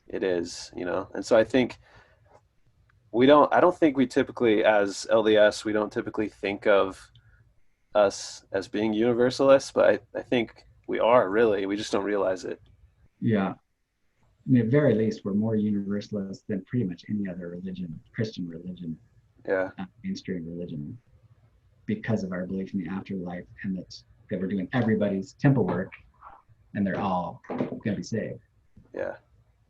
it is, you know? And so I think I don't think we typically, as LDS, we don't typically think of us as being universalists, but I think we are, really. We just don't realize it. Yeah. I mean, at very least, we're more universalist than pretty much any other religion, Christian religion, mainstream religion, because of our belief in the afterlife, and that we're doing everybody's temple work and they're all gonna be saved. Yeah.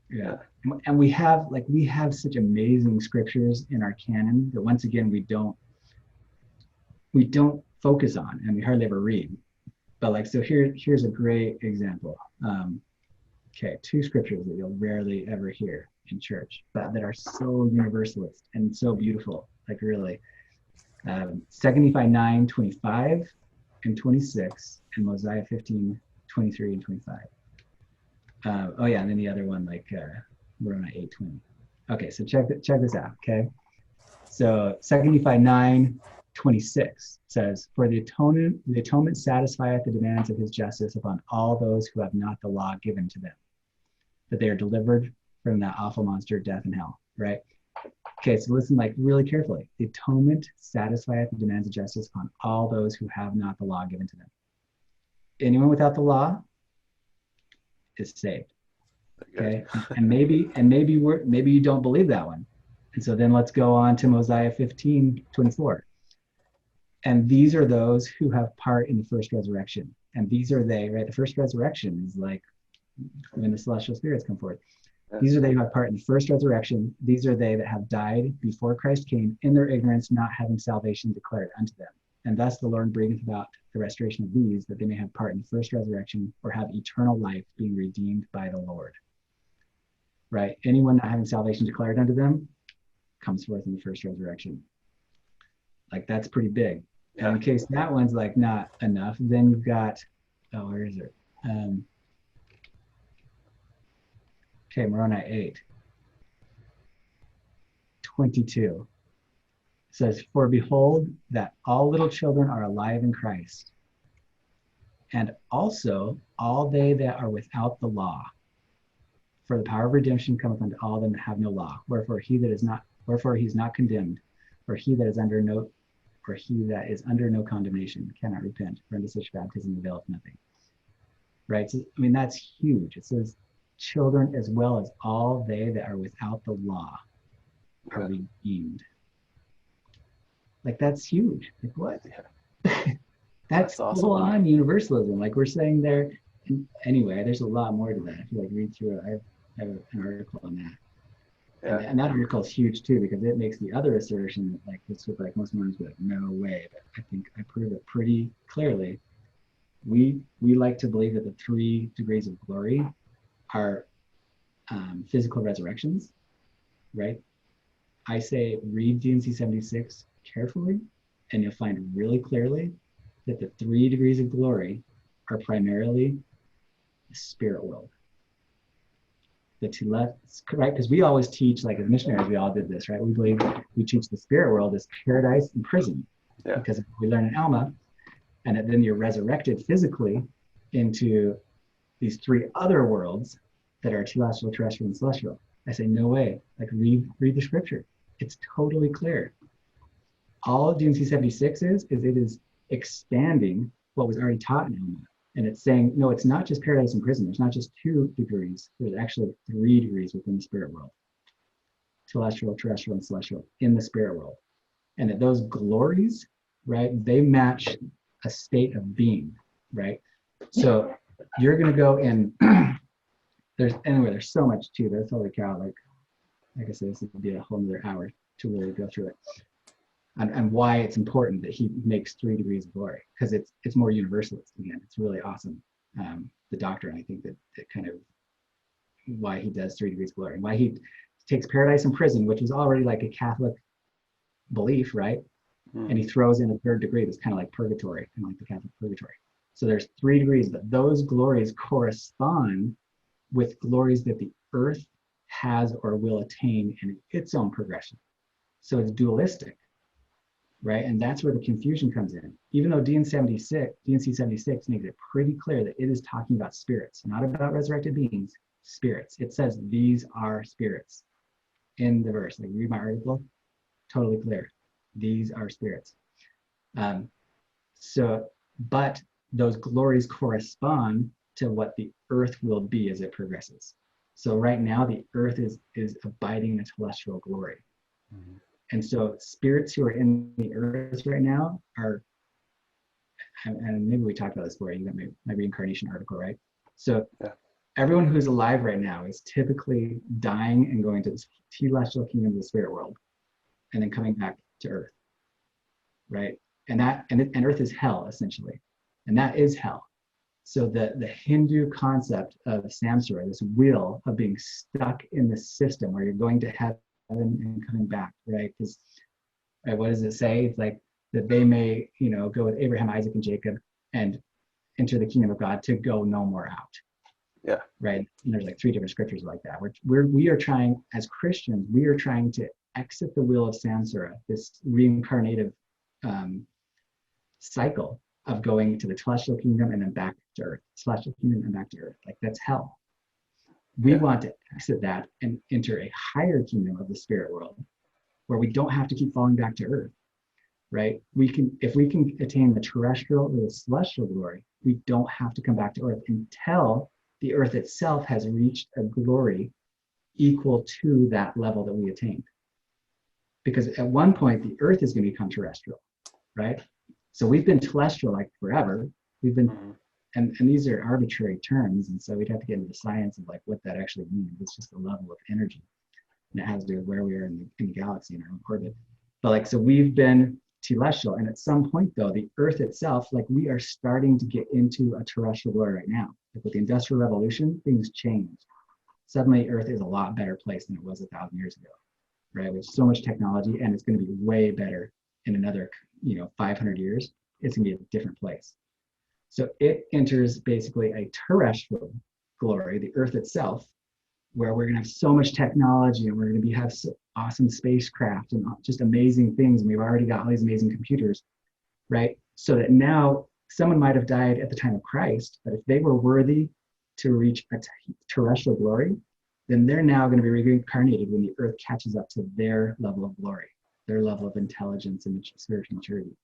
Yeah. Yeah. And we have such amazing scriptures in our canon that once again we don't focus on and we hardly ever read. But like, so here's a great example. Okay, two scriptures that you'll rarely ever hear in church, but that are so universalist and so beautiful. Like really, 2 Nephi 9:25 and 26, and Mosiah 15:23 and 25. Oh yeah, and then the other one, like Moroni 8:20. Okay, so check this out. Okay, so 2 Nephi 9:26 says, "For the atonement satisfieth the demands of his justice upon all those who have not the law given to them, that they are delivered from that awful monster, death and hell." Right? Okay, so listen like really carefully. The atonement satisfieth the demands of justice upon all those who have not the law given to them. Anyone without the law is saved. Okay, and maybe you don't believe that one, and so then let's go on to Mosiah 15:24. And these are those who have part in the first resurrection, and these are they, right? The first resurrection is like when the celestial spirits come forth. These are they who have part in the first resurrection. These are they that have died before Christ came in their ignorance, not having salvation declared unto them. And thus the Lord bringeth about the restoration of these, that they may have part in the first resurrection, or have eternal life, being redeemed by the Lord. Right? Anyone not having salvation declared unto them comes forth in the first resurrection. Like that's pretty big. Yeah. And in case that one's like not enough, then you've got, oh, where is it? Okay, Moroni 8:22 says, "For behold, that all little children are alive in Christ, and also all they that are without the law. For the power of redemption cometh unto all them that have no law. Wherefore he is not condemned, or he that is under no condemnation cannot repent, for unto such baptism availeth nothing." Right? So, I mean, that's huge. It says, children as well as all they that are without the law are redeemed. Like that's huge. Like what? Yeah. That's awesome. Full on universalism. Like we're saying there. Anyway, there's a lot more to that. If you like read through it, I have an article on that. Yeah. And that article is huge too, because it makes the other assertion that like this would like most Mormons be like, no way. But I think I prove it pretty clearly. We like to believe that the 3 degrees of glory are physical resurrections, right? I say read D&C 76 carefully, and you'll find really clearly that the 3 degrees of glory are primarily the spirit world. Right? Because we always teach, like as missionaries, we all did this, right? We teach the spirit world is paradise and prison, because we learn in Alma, and then you're resurrected physically into these 3 other worlds that are telestial, terrestrial, and celestial. I say, no way. Like read the scripture. It's totally clear. All D&C 76 is it is expanding what was already taught in Alma. And it's saying, no, it's not just paradise and prison. There's not just 2 degrees. There's actually 3 degrees within the spirit world. Telestial, terrestrial, and celestial in the spirit world. And that those glories, right, they match a state of being, right? So you're going to go in, there's so much too. There's holy cow, like I said, this would be a whole other hour to really go through it. And why it's important that he makes 3 degrees of glory, because it's more universalist. Again, it's really awesome. The doctrine, I think that kind of why he does 3 degrees of glory, and why he takes paradise and prison, which is already like a Catholic belief, right? And he throws in a 3rd degree that's kind of like purgatory, kind of like the Catholic purgatory. So there's 3 degrees, but those glories correspond with glories that the earth has or will attain in its own progression. So it's dualistic, right? And that's where the confusion comes in. Even though D&C 76 makes it pretty clear that it is talking about spirits, not about resurrected beings, spirits. It says these are spirits in the verse. Like read my article, totally clear. These are spirits. But those glories correspond to what the earth will be as it progresses. So right now the earth is abiding in celestial glory. Mm-hmm. And so spirits who are in the earth right now are, and maybe we talked about this before, you got my reincarnation article, right? So Yeah. everyone who's alive right now is typically dying and going to the celestial kingdom of the spirit world, and then coming back to Earth, right? And Earth is hell essentially, and that is hell. So the Hindu concept of samsara, this wheel of being stuck in the system where you're going to heaven and coming back, right? Because what does it say? It's like that they may, go with Abraham, Isaac, and Jacob and enter the kingdom of God to go no more out. Yeah. Right. And there's like 3 different scriptures like that. We are trying, as Christians, we are trying to exit the wheel of samsara, this reincarnative cycle of going to the celestial kingdom and then back to Earth, celestial kingdom and back to Earth. Like that's hell. We Yeah. want to exit that and enter a higher kingdom of the spirit world where we don't have to keep falling back to Earth, right? If we can attain the terrestrial or the celestial glory, we don't have to come back to Earth until the Earth itself has reached a glory equal to that level that we attained. Because at one point, the Earth is going to become terrestrial, right? So we've been celestial like forever. We've been, Mm-hmm. and these are arbitrary terms, and so we'd have to get into the science of like what that actually means. It's just a level of energy, and it has to do with where we are in the galaxy in our own orbit. But like, so we've been celestial, and at some point though, the Earth itself, like we are starting to get into a terrestrial glory right now. Like with the Industrial Revolution, things changed. Suddenly, Earth is a lot better place than it was 1,000 years ago, right? With so much technology, and it's going to be way better in another, 500 years. It's going to be a different place. So it enters basically a terrestrial glory, the Earth itself, where we're going to have so much technology and we're going to have so awesome spacecraft and just amazing things. And we've already got all these amazing computers, right? So that now someone might have died at the time of Christ, but if they were worthy to reach a terrestrial glory, then they're now going to be reincarnated when the Earth catches up to their level of glory, their level of intelligence and spiritual maturity,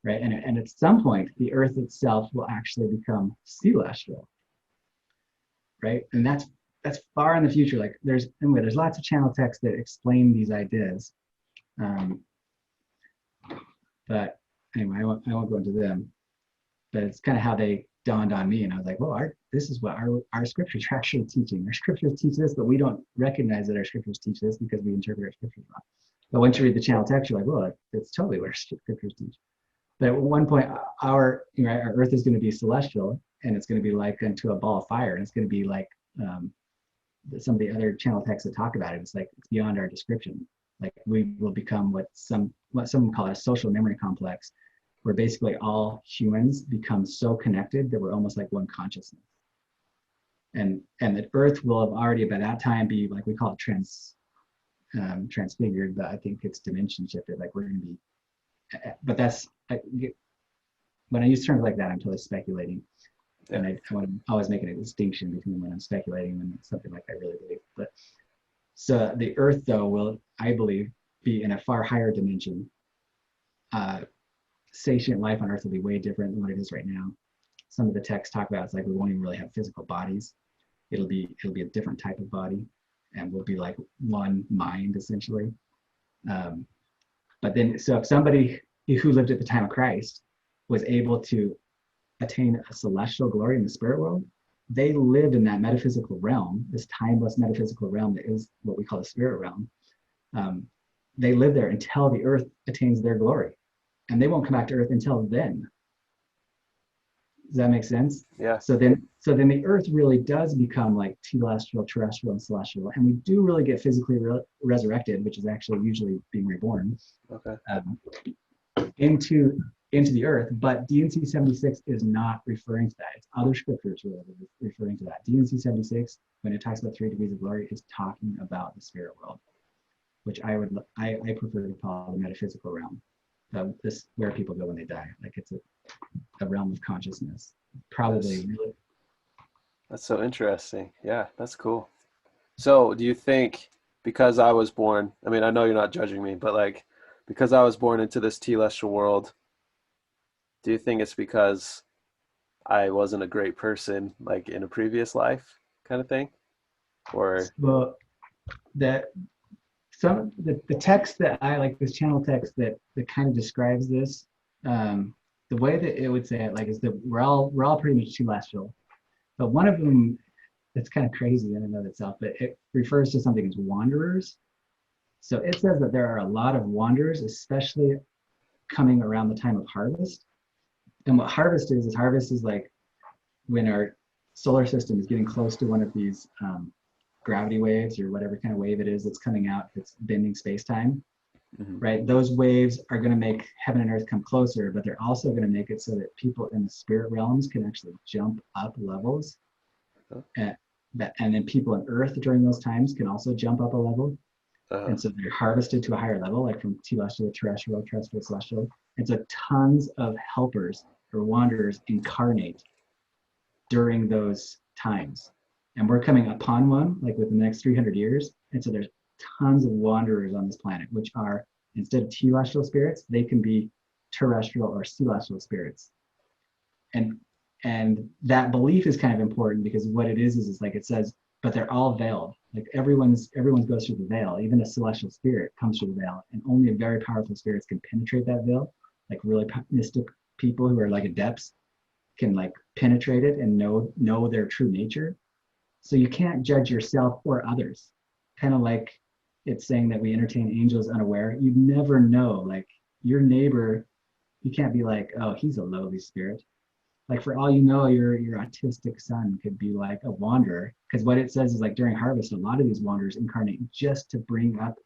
right? And at some point, the Earth itself will actually become celestial, right? And that's far in the future. Like there's lots of channel texts that explain these ideas, but anyway, I won't go into them. But it's kind of how they dawned on me, and I was like, well, this is what our scriptures are actually teaching. Our scriptures teach this, but we don't recognize that our scriptures teach this because we interpret our scriptures wrong. But once you read the channel text, you're like, well, that's totally what our scriptures teach. But at one point, our Earth is going to be celestial, and it's going to be like unto a ball of fire, and it's going to be like some of the other channel texts that talk about it. It's like it's beyond our description. Like we will become what some call a social memory complex, where basically all humans become so connected that we're almost like one consciousness. And the Earth will have already by that time be like, we call it transfigured, but I think it's dimension shifted. Like we're going to be, but that's, when I use terms like that, I'm totally speculating. Yeah. And I want to always make a distinction between when I'm speculating and something like I really believe. But so the Earth though will, I believe, be in a far higher dimension. Sentient life on Earth will be way different than what it is right now. Some of the texts talk about it's like we won't even really have physical bodies. It'll be a different type of body, and we'll be like one mind essentially. But then, so if somebody who lived at the time of Christ was able to attain a celestial glory in the spirit world, they lived in that metaphysical realm, this timeless metaphysical realm that is what we call the spirit realm. They live there until the Earth attains their glory. And they won't come back to Earth until then. Does that make sense? Yeah. So then the Earth really does become like telestial, terrestrial, and celestial, and we do really get physically resurrected, which is actually usually being reborn. Okay. Into the Earth. But D&C 76 is not referring to that. It's other scriptures really referring to that. D&C 76, when it talks about 3 degrees of glory, is talking about the spirit world, which I prefer to call the metaphysical realm. This where people go when they die. Like it's a realm of consciousness. Probably. That's so interesting. Yeah, that's cool. So do you think because I was born, I mean, I know you're not judging me, but like because I was born into this telestial world, do you think it's because I wasn't a great person like in a previous life kind of thing? Or well, that some the text that I like, this channel text that kind of describes this, the way that it would say it like is that we're all pretty much celestial, But one of them, it's kind of crazy in and of itself, but it refers to something as wanderers. So it says that there are a lot of wanderers, especially coming around the time of harvest. And what harvest is like when our solar system is getting close to one of these gravity waves or whatever kind of wave it is that's coming out, that's bending space-time, right? Those waves are going to make heaven and earth come closer, but they're also going to make it so that people in the spirit realms can actually jump up levels. And then people on earth during those times can also jump up a level. And so they're harvested to a higher level, like from telestial, terrestrial, terrestrial, celestial. And so tons of helpers or wanderers incarnate during those times. And we're coming upon one like within the next 300 years. And so there's tons of wanderers on this planet, which are, instead of telestial spirits, they can be terrestrial or celestial spirits. And that belief is kind of important because what it is like it says, but they're all veiled. Like everyone goes through the veil. Even a celestial spirit comes through the veil, and only very powerful spirits can penetrate that veil. Like really mystic people who are like adepts can like penetrate it and know their true nature. So you can't judge yourself or others. Kind of like it's saying that we entertain angels unaware. You never know. Like your neighbor, you can't be like, oh, he's a lowly spirit. Like for all you know, your autistic son could be like a wanderer. Because what it says is like during harvest, a lot of these wanderers incarnate just to bring up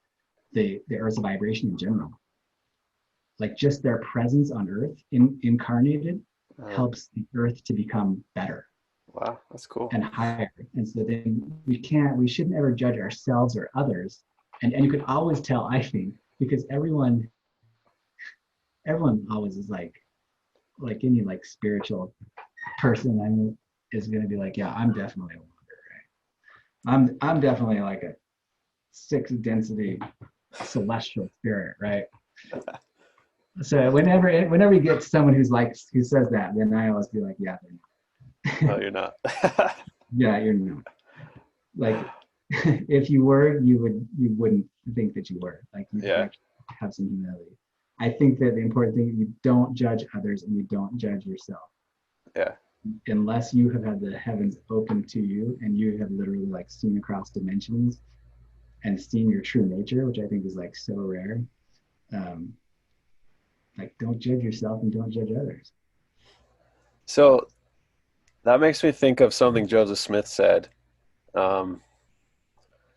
the earth's vibration in general. Like just their presence on earth incarnated helps the earth to become better. Wow, that's cool. And higher. And so then we shouldn't ever judge ourselves or others. And you could always tell, I think, because everyone always is like any like spiritual person I know is going to be like, yeah, I'm definitely a wanderer, right? I'm definitely like a 6th density celestial spirit, right? So whenever you get someone who says that, then I always be like, yeah, they're not. No, you're not. Yeah, you're not. Like if you were, you wouldn't think that you were. Like you actually have some humility. I think that the important thing is you don't judge others and you don't judge yourself. Yeah. Unless you have had the heavens open to you and you have literally like seen across dimensions and seen your true nature, which I think is like so rare. Like don't judge yourself and don't judge others. So that makes me think of something Joseph Smith said.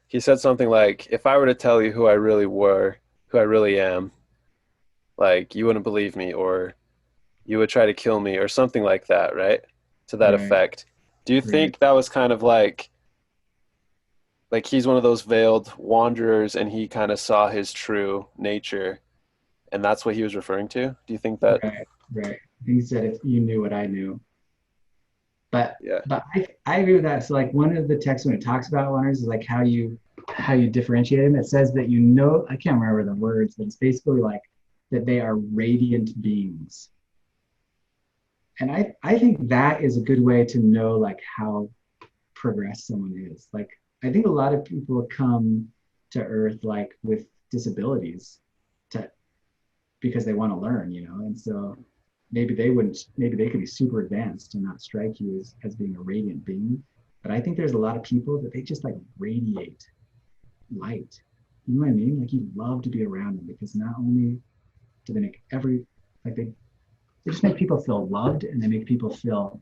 He said something like, if I were to tell you who I really am, like you wouldn't believe me, or you would try to kill me, or something like that, right? To that Right. effect. Do you Right. think that was kind of like he's one of those veiled wanderers and he kind of saw his true nature and that's what he was referring to? Do you think that? Right. Right. He said, if you knew what I knew. But Yeah. I agree with that. So like one of the texts when it talks about wonders is like how you differentiate them. It says that I can't remember the words, but it's basically like that they are radiant beings. And I think that is a good way to know like how progressed someone is. Like I think a lot of people come to Earth like with disabilities because they want to learn, and so maybe they could be super advanced and not strike you as being a radiant being. But I think there's a lot of people that they just like radiate light. You know what I mean? Like you love to be around them because not only do they make they just make people feel loved and they make people feel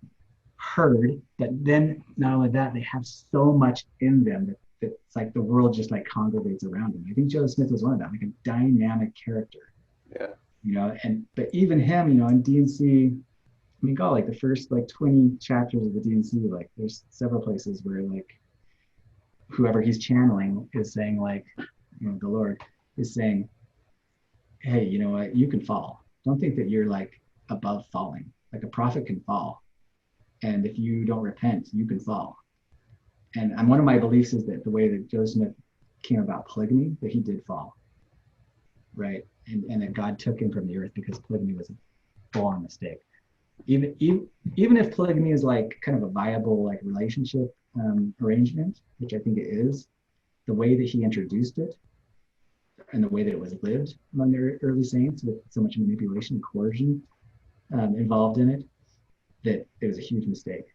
heard, but then not only that, they have so much in them that it's like the world just like congregates around them. I think Joseph Smith was one of them, like a dynamic character. Yeah. But even him, in D&C, I mean, God, like the first like 20 chapters of the D&C, like there's several places where like whoever he's channeling is saying like, the Lord is saying, hey, you know what, you can fall. Don't think that you're like above falling. Like a prophet can fall. And if you don't repent, you can fall. And one of my beliefs is that the way that Joseph Smith came about polygamy, that he did fall. Right. And that God took him from the earth because polygamy was a full-on mistake. Even if polygamy is like kind of a viable like relationship arrangement, which I think it is, the way that he introduced it and the way that it was lived among the early saints with so much manipulation and coercion involved in it, that it was a huge mistake.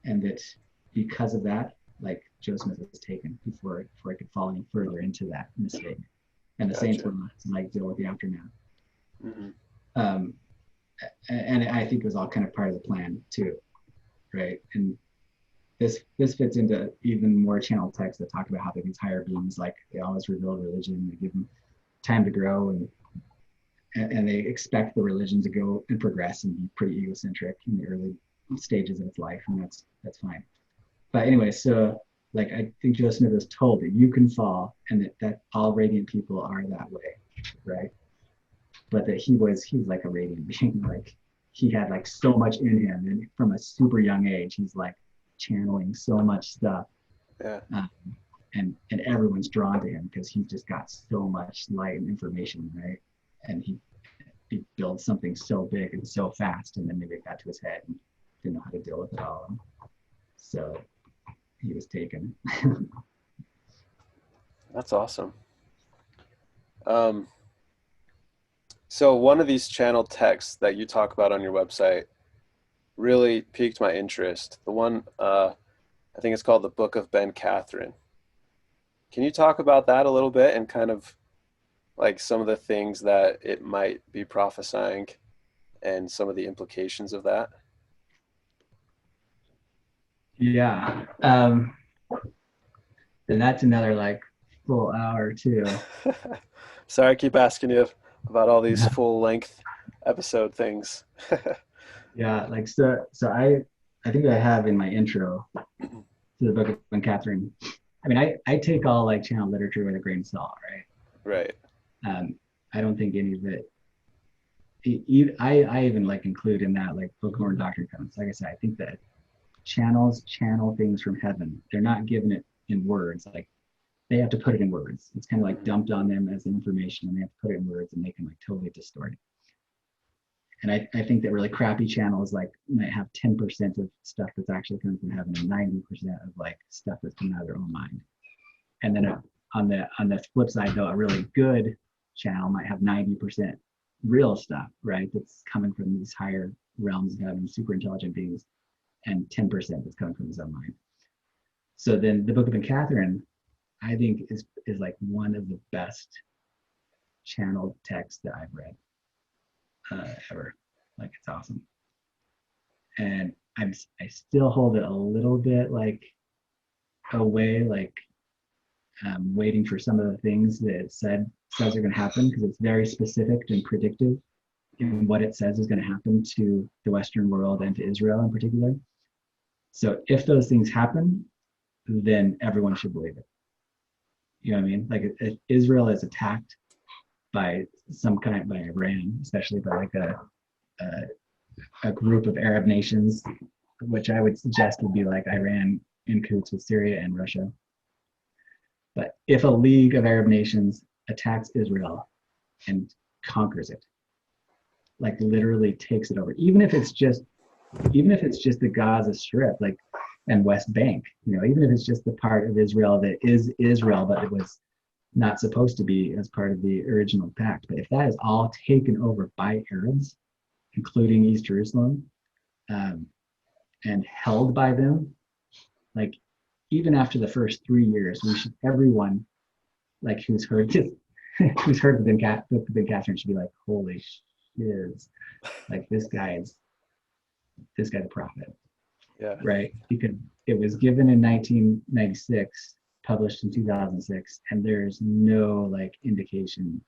and that because of that, like Joe Smith was taken before it could fall any further into that mistake, and the Saints Gotcha. were left to like deal with the aftermath. Hmm. Um, and I think it was all kind of part of the plan too, right? And this fits into even more channel texts that talk about how these higher beings, like they always reveal religion, they give them time to grow, and they expect the religion to go and progress and be pretty egocentric in the early stages of its life, and that's fine. But anyway, so like I think Joe Smith was told that you can fall and that all radiant people are that way, right? But that he was like a radiant being, like he had like so much in him, and from a super young age, he's like channeling so much stuff, Yeah. um, and everyone's drawn to him because he's just got so much light and information, right? And he builds something so big and so fast, and then maybe it got to his head and didn't know how to deal with it all. So he was taken. That's awesome. Um, so one of these channel texts that you talk about on your website really piqued my interest. The one, I think it's called the Book of Ben Kathryn. Can you talk about that a little bit and kind of like some of the things that it might be prophesying and some of the implications of that? Yeah. Then that's another like full hour too. Sorry, I keep asking you about all these full length episode things. Yeah, like so I think I have in my intro to the Book of Ben Kathryn. I mean, I take all like channel literature with a grain of salt, Right. right? I don't think any of it. I even like include in that like Book of Mormon doctrine comes. Like I said, I think that channels channel things from heaven. They're not given it in words. Like they have to put it in words. It's kind of like Mhm. dumped on them as information, and they have to put it in words, and they can like totally distort it. And I think that really crappy channels like might have 10% of stuff that's actually coming from heaven and 90% of like stuff that's coming out of their own mind. And then on the flip side though, a really good channel might have 90% real stuff, right? That's coming from these higher realms of heaven, super intelligent beings, and 10% that's coming from his own mind. So then the Book of Ben Kathryn, I think is like one of the best channeled texts that I've read ever. Like it's awesome. And I still hold it a little bit like away, like waiting for some of the things that it says are going to happen because it's very specific and predictive in what it says is going to happen to the Western world and to Israel in particular. So if those things happen, then everyone should believe it. You know what I mean? Like if Israel is attacked by some kind by Iran, especially by like a, a group of Arab nations, which I would suggest would be like Iran in cahoots with Syria and Russia. But if a league of Arab nations attacks Israel and conquers it, like literally takes it over, even if it's just the Gaza Strip, like and West Bank, even if it's just the part of Israel that is Israel, but it was not supposed to be as part of the original pact. But if that is all taken over by Arabs, including East Jerusalem, um, and held by them, like even after the first 3 years, we should everyone like who's heard this, who's heard of the Ben Kathryn should be like, holy shiz, like this guy's a prophet, Yeah. right? Because it was given in 1996, published in 2006, and there's no like indication.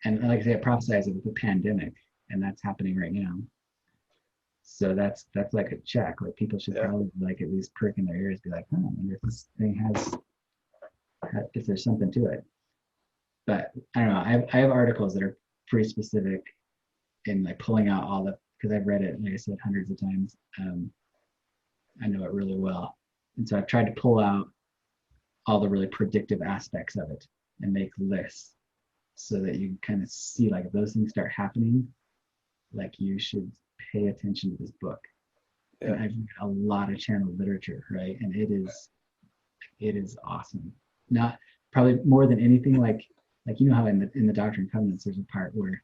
And like I say, it prophesies of the pandemic, and that's happening right now. So that's like a check. Like people should Yeah. probably like at least prick in their ears, be like, oh, I wonder if this thing has, if there's something to it. But I don't know. I have articles that are pretty specific in like pulling out all the because I've read it, like I said, hundreds of times. I know it really well, and so I've tried to pull out all the really predictive aspects of it and make lists so that you kind of see like if those things start happening, like you should pay attention to this book. And Yeah. I've read a lot of channel literature, right? And it is awesome. Not probably more than anything, like you know how in the Doctrine and Covenants there's a part where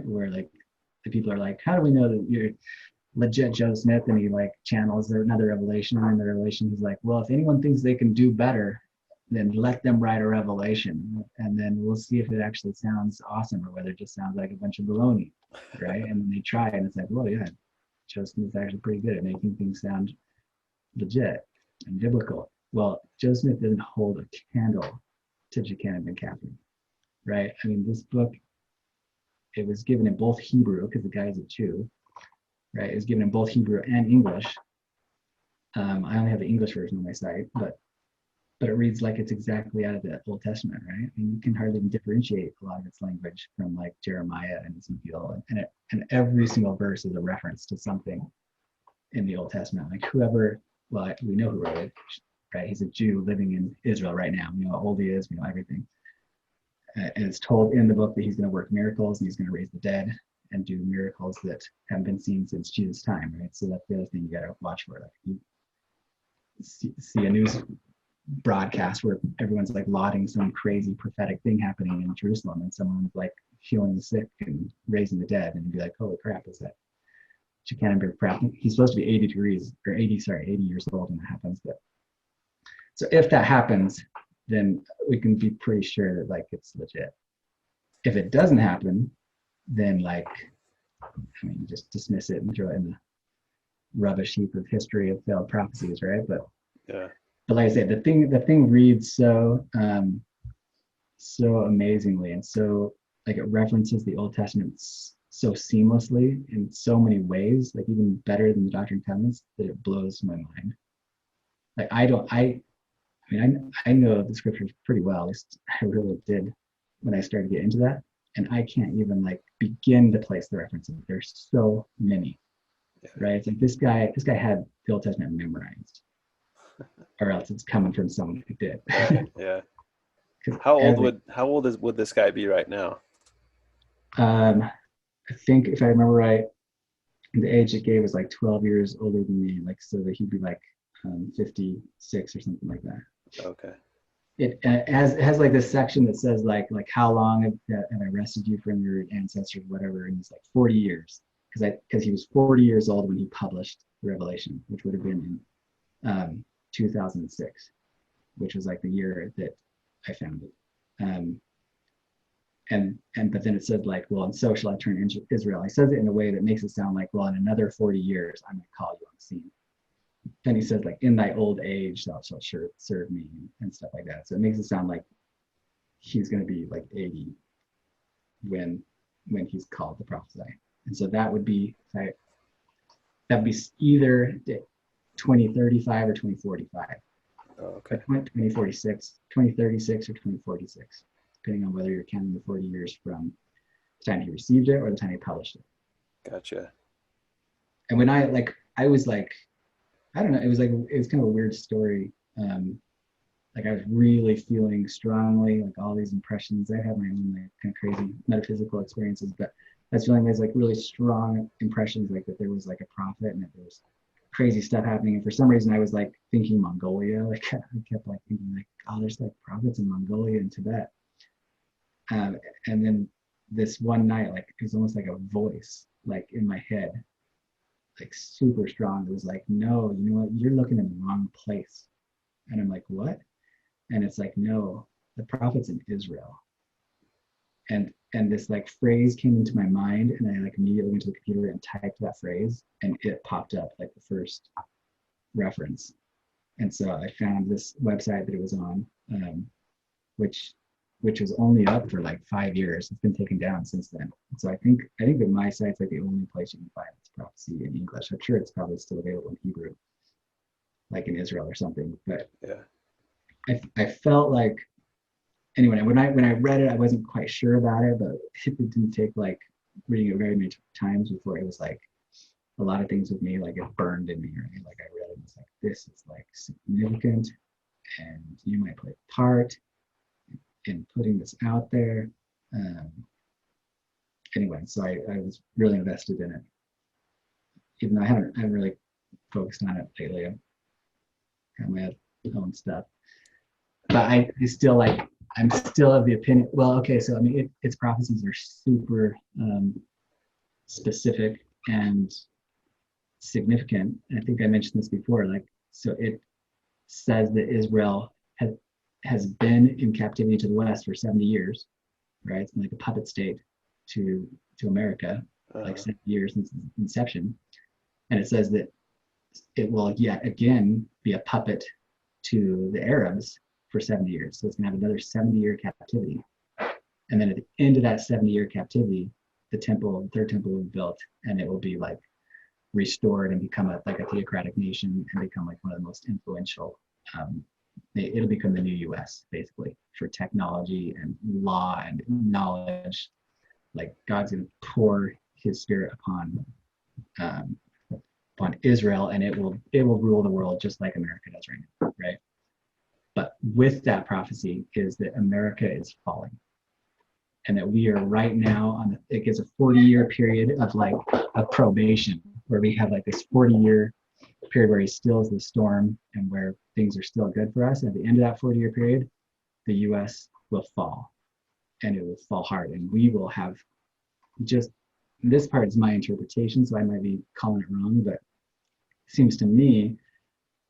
where like the people are like, how do we know that legit Joe Smith, and he like channels another revelation, and in the revelation he's like, well, if anyone thinks they can do better, then let them write a revelation, and then we'll see if it actually sounds awesome or whether it just sounds like a bunch of baloney, right? And then they try, and it's like, well, yeah, Joe Smith's actually pretty good at making things sound legit and biblical. Well, Joe Smith doesn't hold a candle to Buchanan Ben Kathryn, right? I mean, this book, it was given in both Hebrew, because the guy is a Jew, right? It was given in both Hebrew and English. I only have the English version on my site, but it reads like it's exactly out of the Old Testament, right? And you can hardly even differentiate a lot of its language from like Jeremiah and Ezekiel, and every single verse is a reference to something in the Old Testament. Like whoever, well, we know who wrote it, right? He's a Jew living in Israel right now. We know how old he is. We know everything. And it's told in the book that he's going to work miracles and he's going to raise the dead and do miracles that haven't been seen since Jesus' time, right? So that's the other thing you got to watch for. Like you see a news broadcast where everyone's like lauding some crazy prophetic thing happening in Jerusalem, and someone's like healing the sick and raising the dead, and you'd be like, holy crap, is that Buchanan Ben Kathryn? He's supposed to be 80 years old when that happens. But so if that happens, then we can be pretty sure that like it's legit. If it doesn't happen, then like, I mean, just dismiss it and throw it in the rubbish heap of history of failed prophecies, right? But Yeah. But like I said, the thing reads so so amazingly, and so like it references the Old Testament so seamlessly in so many ways, like even better than the Doctrine and Covenants, that it blows my mind. Like I know the scriptures pretty well. At least I really did when I started to get into that, and I can't even like begin to place the references. There's so many, right? It's like this guy had the Old Testament memorized, or else it's coming from someone who did. Yeah. How old would this guy be right now? I think if I remember right, the age it gave was like 12 years older than me, like so that he'd be like 56 or something like that. Okay. It has like this section that says like how long have I arrested you from your ancestors, whatever, and it's like 40 years, because he was 40 years old when he published the Revelation, which would have been in 2006, which was like the year that I found it. But then it said like, well, and so shall I turn Israel. He says it in a way that makes it sound like, well, in another 40 years, I'm going to call you on the scene. Then he says like, in thy old age, thou shalt serve me, and stuff like that. So it makes it sound like he's going to be like 80 when he's called to prophesy. And so that would be either 2035 or 2045. Oh, okay. 2046, 2036, or 2046, depending on whether you're counting the 40 years from the time he received it or the time he published it. Gotcha. And when I was like, I don't know, it was kind of a weird story. Like I was really feeling strongly, like all these impressions. I had my own like kind of crazy metaphysical experiences, but I was feeling these like really strong impressions, like that there was like a prophet and that there was crazy stuff happening. And for some reason I was like thinking Mongolia, like I kept like thinking like, oh, there's like prophets in Mongolia and Tibet. And then this one night, like it was almost like a voice like in my head, like super strong. It was like, no, you know what, you're looking in the wrong place. And I'm like, what? And it's like, no, the prophet's in Israel. And this like phrase came into my mind, and I like immediately went to the computer and typed that phrase, and it popped up like the first reference. And so I found this website that it was on, which was only up for like 5 years. It's been taken down since then. And so I think that my site's like the only place you can find this prophecy in English. I'm sure it's probably still available in Hebrew, like in Israel or something. But yeah, I felt like, anyway, when I read it, I wasn't quite sure about it, but it didn't take like reading it very many times before it was like a lot of things with me, like it burned in me, right? Like I read it and it's like, this is like significant, and you might play a part in putting this out there. Anyway, so I was really invested in it, even though I haven't really focused on it lately. I've got my own stuff, but I still like, I'm still of the opinion, well, okay, so I mean, its prophecies are super specific and significant. I think I mentioned this before. Like, so it says that Israel has been in captivity to the West for 70 years, right? It's like a puppet state to America, like 70 years since inception. And it says that it will yet again be a puppet to the Arabs for 70 years. So it's gonna have another 70-year captivity. And then at the end of that 70-year captivity, the third temple will be built, and it will be like restored and become like a theocratic nation and become like one of the most influential. It'll become the new US basically for technology and law and knowledge. Like God's gonna pour his spirit upon Israel, and it will rule the world just like America does right now, right? But with that prophecy is that America is falling, and that we are right now on it gives a 40-year period of like a probation, where we have like this 40-year period where he stills the storm and where things are still good for us. And at the end of that 40-year period, the US will fall, and it will fall hard, and we will have just, this part is my interpretation, so I might be calling it wrong, but it seems to me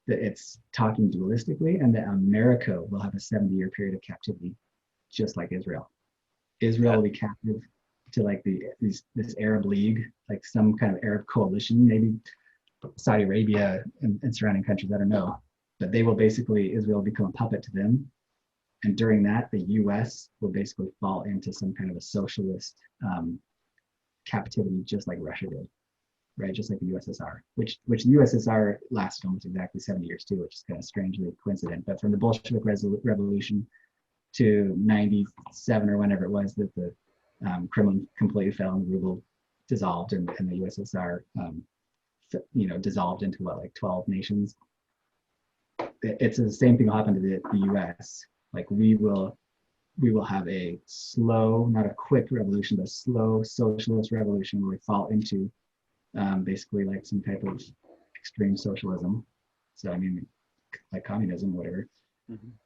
that it's talking dualistically, and that America will have a 70-year period of captivity, just like Israel. Israel will be captive to like this Arab League, like some kind of Arab coalition, maybe Saudi Arabia and surrounding countries, I don't know. But they will basically, Israel will become a puppet to them. And during that, the US will basically fall into some kind of a socialist captivity, just like Russia did, right? Just like the USSR, which the USSR lasted almost exactly 70 years too, which is kind of strangely coincident. But from the Bolshevik Revolution to 97 or whenever it was that the Kremlin completely fell and the ruble dissolved, and the USSR dissolved into like 12 nations. It's the same thing will happen to the US. Like we will have a slow, not a quick revolution, but a slow socialist revolution where we fall into basically like some type of extreme socialism. So I mean, like communism, whatever.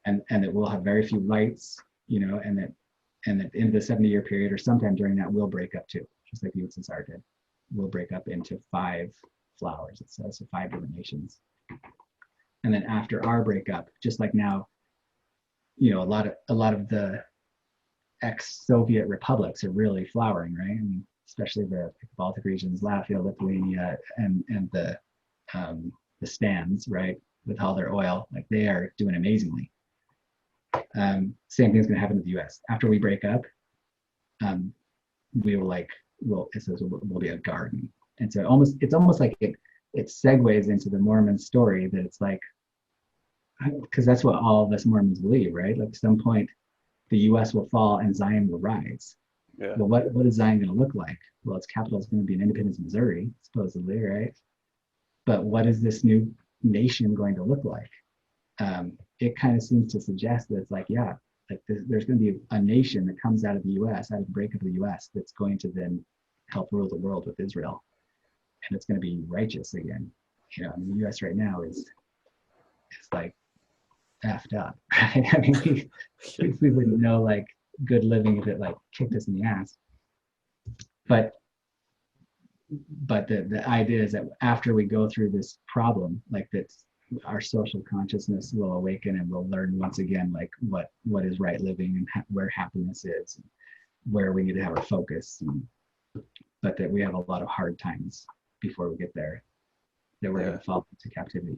And that we'll have very few rights, and that at the end of the 70-year period or sometime during that, we'll break up too, just like the USSR did. We'll break up into 5 flowers, it says, so 5 different nations. And then after our breakup, just like now, a lot of the ex-Soviet republics are really flowering, right? I mean, especially the Baltic regions, Latvia, Lithuania, and the stands, right, with all their oil, like they are doing amazingly. Same thing's going to happen to the U.S. After we break up. We will it says we'll be a garden, and so it's almost like it segues into the Mormon story, that it's like, because that's what all of us Mormons believe, right? Like at some point, the U.S. will fall and Zion will rise. Yeah. Well, what is Zion going to look like? Well, its capital is going to be in Independence, Missouri, supposedly, right? But what is this new nation going to look like? It kind of seems to suggest that it's like, yeah, like there's going to be a nation that comes out of the U.S., out of the breakup of the U.S., that's going to then help rule the world with Israel, and it's going to be righteous again. I mean, the U.S. right now is like effed up, right? I mean, we wouldn't know like good living if it like kicked us in the ass. But the idea is that after we go through this problem, like that, our social consciousness will awaken, and we'll learn once again like what is right living, and where happiness is, and where we need to have our focus, but that we have a lot of hard times before we get there, that we're going to fall into captivity.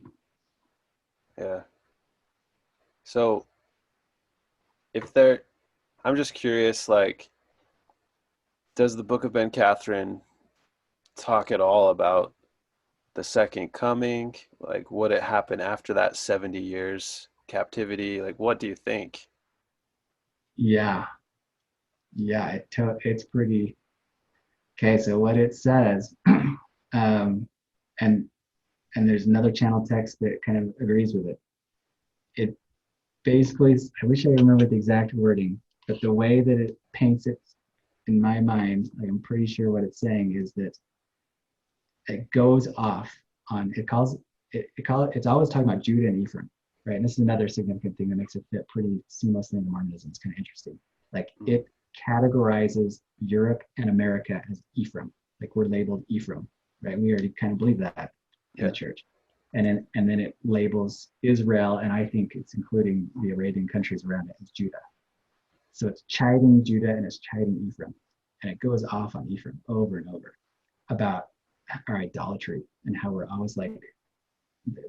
Yeah. So I'm just curious, like, does the Book of Ben Kathryn talk at all about the second coming? Like, would it happen after that 70 years captivity? Like, what do you think? Yeah, it's pretty okay. So what it says, and there's another channel text that kind of agrees with it. It basically, I wish I remembered the exact wording, but the way that it paints it in my mind, like I'm pretty sure what it's saying is that it goes off on, it's always talking about Judah and Ephraim, right? And this is another significant thing that makes it fit pretty seamlessly into Mormonism. It's kind of interesting. Like it categorizes Europe and America as Ephraim, like we're labeled Ephraim, right? We already kind of believe that in Yeah. the church. And then it labels Israel, and I think it's including the Arabian countries around it, as Judah. So it's chiding Judah and it's chiding Ephraim. And it goes off on Ephraim over and over about our idolatry and how we're always like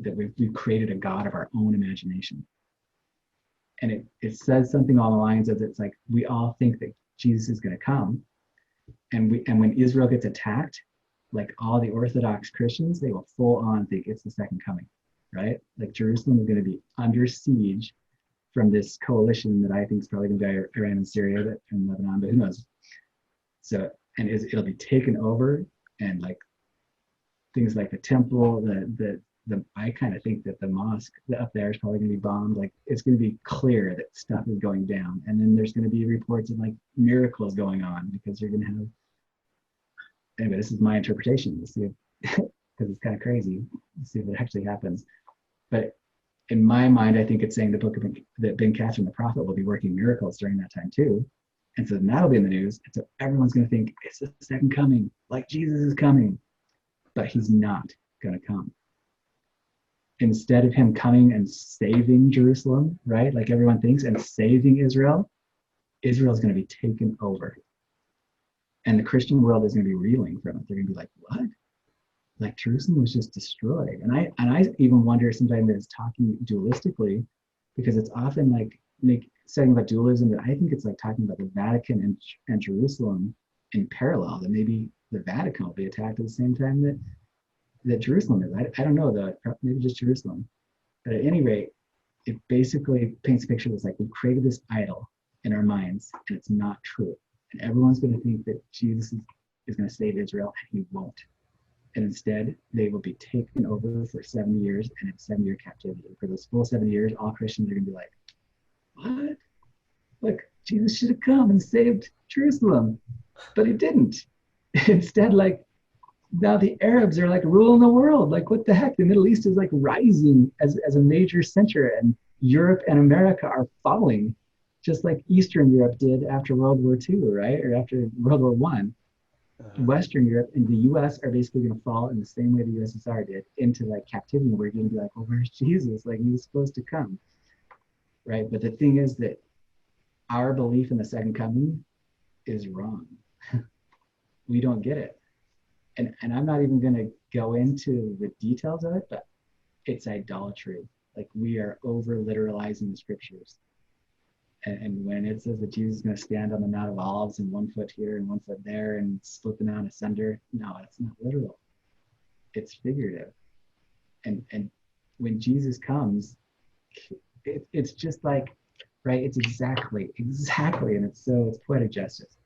that we've created a God of our own imagination. And it says something along the lines of, it's like we all think that Jesus is going to come. And when Israel gets attacked, like all the Orthodox Christians, they will full on think it's the second coming, right? Like Jerusalem is going to be under siege from this coalition that I think is probably going to be Iran and Syria and Lebanon, but who knows? So, and it'll be taken over, and like things like the temple, the I kind of think that the mosque up there is probably going to be bombed. Like it's going to be clear that stuff is going down, and then there's going to be reports of like miracles going on because you're going to have. Anyway, this is my interpretation. Let's see if, because it's kind of crazy. Let's see if it actually happens. But in my mind, I think it's saying the book of that Ben Kathryn, the prophet, will be working miracles during that time too. And so then that'll be in the news. And so everyone's going to think it's the second coming, like Jesus is coming, but he's not going to come. Instead of him coming and saving Jerusalem, right? Like everyone thinks, and saving Israel, Israel's going to be taken over. And the Christian world is going to be reeling from it. They're going to be like, what? Like Jerusalem was just destroyed. And I even wonder sometimes that it's talking dualistically, because it's often like saying about dualism, that I think it's like talking about the Vatican and Jerusalem in parallel, that maybe the Vatican will be attacked at the same time that Jerusalem is. I don't know though, maybe just Jerusalem. But at any rate, it basically paints a picture that's like we've created this idol in our minds and it's not true. And everyone's going to think that Jesus is going to save Israel, and he won't. And instead, they will be taken over for 70 years and in 7-year captivity. For those full 7 years, all Christians are going to be like, what? Look, Jesus should have come and saved Jerusalem, but he didn't. Instead, like, now the Arabs are like ruling the world. Like, what the heck? The Middle East is like rising as a major center, and Europe and America are falling, just like Eastern Europe did after World War II, right? Or after World War One. Western Europe and the US are basically going to fall in the same way the USSR did, into like captivity, where you're going to be like, well, where's Jesus? Like, he was supposed to come, right? But the thing is that our belief in the second coming is wrong. We don't get it. And I'm not even going to go into the details of it, but it's idolatry. Like, we are over literalizing the scriptures. And when it says that Jesus is going to stand on the Mount of Olives and 1 foot here and 1 foot there and split the mountain asunder, no, it's not literal. It's figurative. And when Jesus comes, it's just like, right? It's exactly, and it's poetic justice,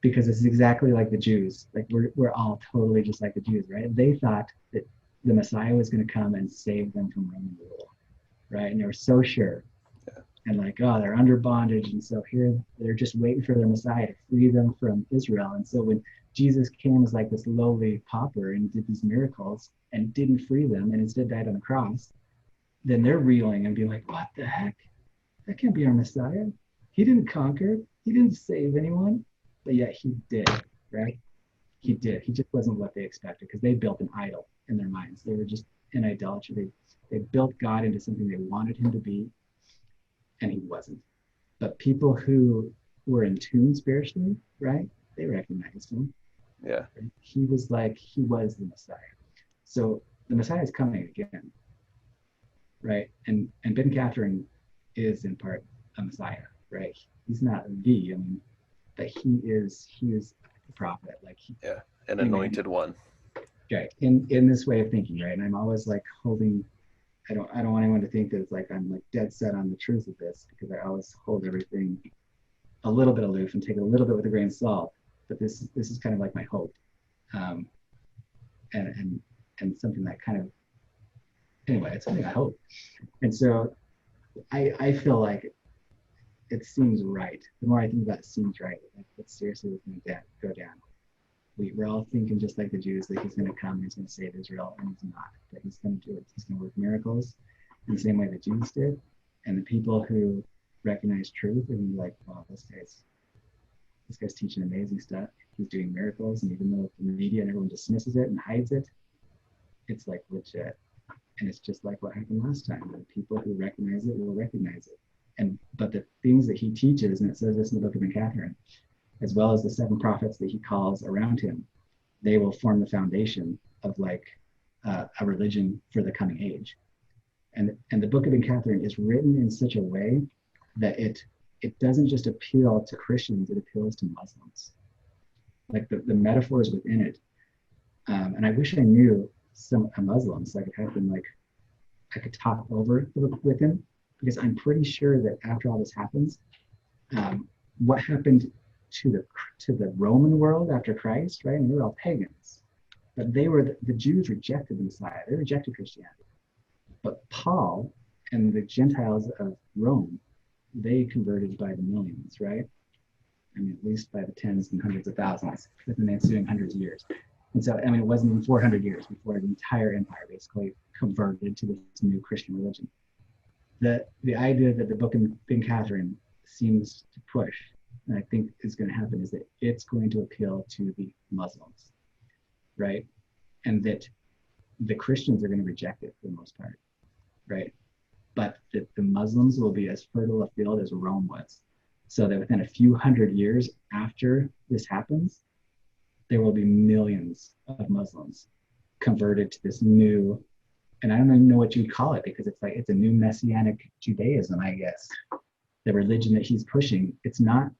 because it's exactly like the Jews. Like we're all totally just like the Jews, right? They thought that the Messiah was going to come and save them from Roman rule, right? And they were so sure. And like, oh, they're under bondage. And so here they're just waiting for their Messiah to free them from Israel. And so when Jesus came as like this lowly pauper and did these miracles and didn't free them and instead died on the cross, then they're reeling and being like, what the heck? That can't be our Messiah. He didn't conquer. He didn't save anyone. But yet he did, right? He did. He just wasn't what they expected, because they built an idol in their minds. They were just in idolatry. They built God into something they wanted him to be, and he wasn't. But people who were in tune spiritually, right? They recognized him. Yeah. He was the Messiah. So the Messiah is coming again, right? And Ben Kathryn is in part a Messiah, right? He's not the, but he is the prophet, like an anointed one. Okay, in this way of thinking, right? And I'm always like holding. I don't want anyone to think that it's like I'm like dead set on the truth of this, because I always hold everything a little bit aloof and take it a little bit with a grain of salt. But this is kind of like my hope, and something that kind of, anyway, it's something I hope. And so I feel like it seems right. The more I think about it, seems right. Like, it seriously was going to go down. We're all thinking just like the Jews, that he's going to come, he's going to save Israel, and he's not. That he's going to do it. He's going to work miracles in the same way that Jesus did. And the people who recognize truth are going to be like, wow, this guy's teaching amazing stuff. he's doing miracles, and even though the media and everyone dismisses it and hides it, it's like legit. And it's just like what happened last time. The people who recognize it will recognize it. But the things that he teaches, and it says this in the Book of Ben Kathryn, as well as the 7 prophets that he calls around him, they will form the foundation of like a religion for the coming age. And the Book of Ben Kathryn is written in such a way that it doesn't just appeal to Christians, it appeals to Muslims. Like the metaphors within it. And I wish I knew a Muslim so I could have them, like, I could talk over the book with him, because I'm pretty sure that after all this happens, what happened to the Roman world after Christ, right? And they were all pagans, but the Jews rejected the Messiah. They rejected Christianity. But Paul and the Gentiles of Rome, they converted by the millions, right? I mean, at least by the tens and hundreds of thousands within the ensuing hundreds of years. And so, I mean, it wasn't even 400 years before the entire empire basically converted to this new Christian religion. The idea that the Book of Ben Kathryn seems to push, and I think is going to happen, is that it's going to appeal to the Muslims, right? And that the Christians are going to reject it for the most part, right? But that the Muslims will be as fertile a field as Rome was. So that within a few hundred years after this happens, there will be millions of Muslims converted to this new, and I don't even know what you'd call it, because it's a new Messianic Judaism, I guess. The religion that he's pushing, it's not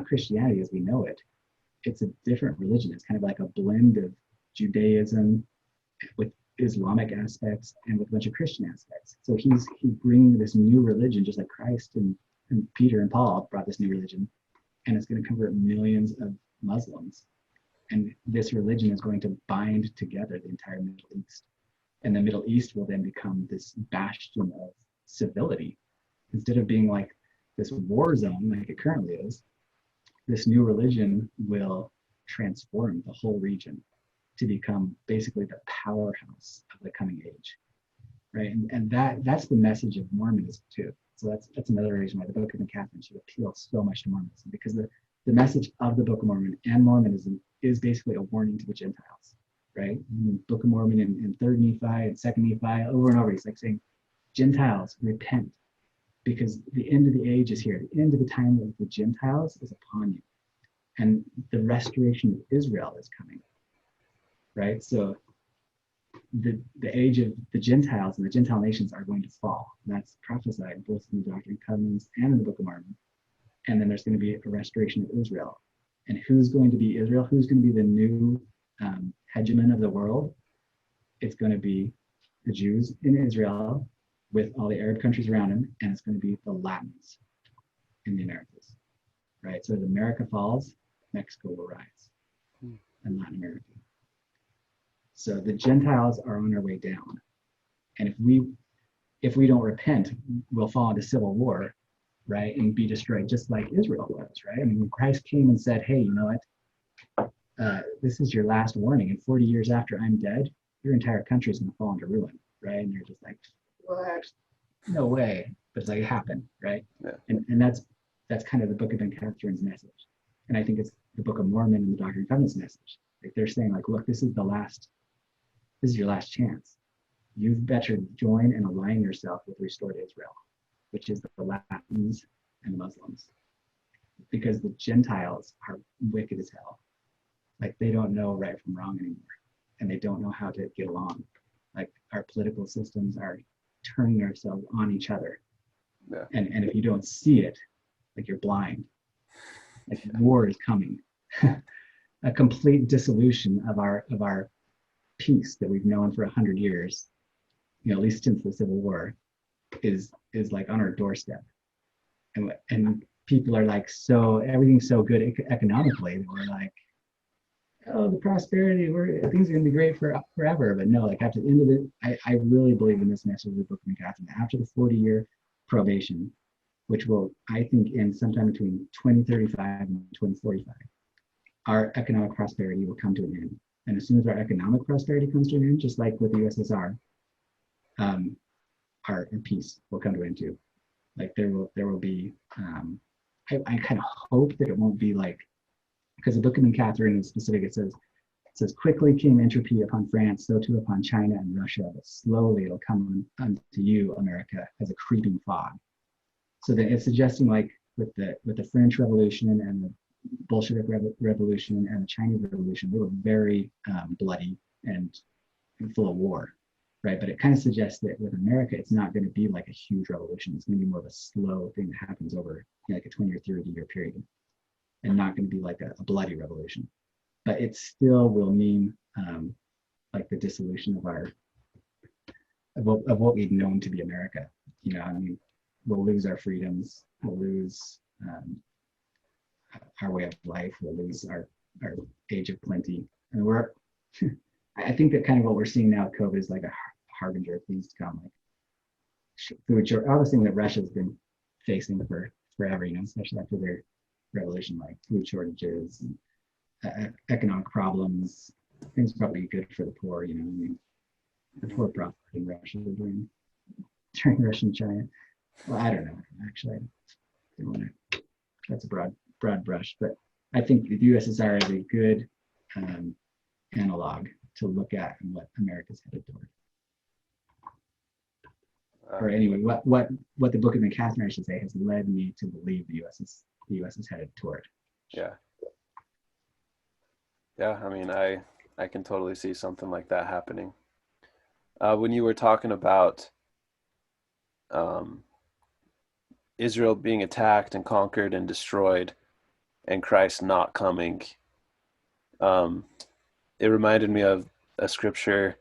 Christianity as we know it. It's a different religion. It's kind of like a blend of Judaism with Islamic aspects and with a bunch of Christian aspects. So he's bringing this new religion, just like Christ and Peter and Paul brought this new religion, and it's going to convert millions of Muslims. And this religion is going to bind together the entire Middle East. And the Middle East will then become this bastion of civility. Instead of being like this war zone like it currently is, this new religion will transform the whole region to become basically the powerhouse of the coming age, right? And that's the message of Mormonism too. So that's another reason why the Book of Ben Kathryn should appeal so much to Mormonism, because the message of the Book of Mormon and Mormonism is basically a warning to the Gentiles, right? In the Book of Mormon and 3rd Nephi and 2nd Nephi, over and over, he's like saying, Gentiles, repent, because the end of the age is here. The end of the time of the Gentiles is upon you. And the restoration of Israel is coming, right? So the age of the Gentiles and the Gentile nations are going to fall. And that's prophesied both in the Doctrine and Covenants and in the Book of Mormon. And then there's going to be a restoration of Israel. And who's going to be Israel? Who's going to be the new hegemon of the world? It's going to be the Jews in Israel with all the Arab countries around them, and it's going to be the Latins in the Americas, right? So as America falls, Mexico will rise, and Latin America. So the Gentiles are on their way down. And if we don't repent, we'll fall into civil war, right? And be destroyed just like Israel was, right? I mean, when Christ came and said, hey, you know what? This is your last warning. And 40 years after I'm dead, your entire country is going to fall into ruin, right? And you're just like, what? No way. But it's like, it happened, right? Yeah. And that's kind of the Book of Ben Kathryn's message. And I think it's the Book of Mormon and the Doctrine and Covenants message. Like they're saying, like, look, this is your last chance. You've better join and align yourself with restored Israel, which is the Latins and the Muslims. Because the Gentiles are wicked as hell. Like they don't know right from wrong anymore. And they don't know how to get along. Like our political systems are turning ourselves on each other. Yeah. And if you don't see it, like you're blind. Like war is coming. A complete dissolution of our peace that we've known for 100 years, you know, at least since the Civil War, is like on our doorstep. And people are like, so everything's so good economically. We're like, oh, the prosperity, things are gonna be great forever. But no, like after the end of it, I really believe in this message of the Book of Ben Kathryn. After the 40-year probation, which will, I think, end sometime between 2035 and 2045, our economic prosperity will come to an end. And as soon as our economic prosperity comes to an end, just like with the USSR, our peace will come to an end too. Like there will be, I kind of hope that it won't be like because the Book of Ben Kathryn is specific. It says, quickly came entropy upon France, so too upon China and Russia, but slowly it'll come unto you, America, as a creeping fog. So that it's suggesting, like with the French Revolution and the Bolshevik Revolution and the Chinese Revolution, they were very bloody and full of war, right? But it kind of suggests that with America, it's not going to be like a huge revolution. It's going to be more of a slow thing that happens over like a 20 or 30 year period, and not going to be like a bloody revolution. But it still will mean like the dissolution of what we've known to be America. I mean, we'll lose our freedoms, we'll lose our way of life, we'll lose our age of plenty, and I think that kind of what we're seeing now, COVID, is like a harbinger of things to come, like food shortage, all this thing that Russia's been facing for forever, especially after their revolution, like food shortages and economic problems. Things probably good for the poor, I mean, the poor prospered in Russia during Russia and China. Well, I don't know, actually. That's a broad brush, but I think the USSR is a good analog to look at and what America's headed toward. Or anyway, what the Book of Ben Kathryn, I should say, has led me to believe the U.S. is headed toward. Yeah. Yeah, I mean, I can totally see something like that happening. When you were talking about Israel being attacked and conquered and destroyed, and Christ not coming, it reminded me of a scripture.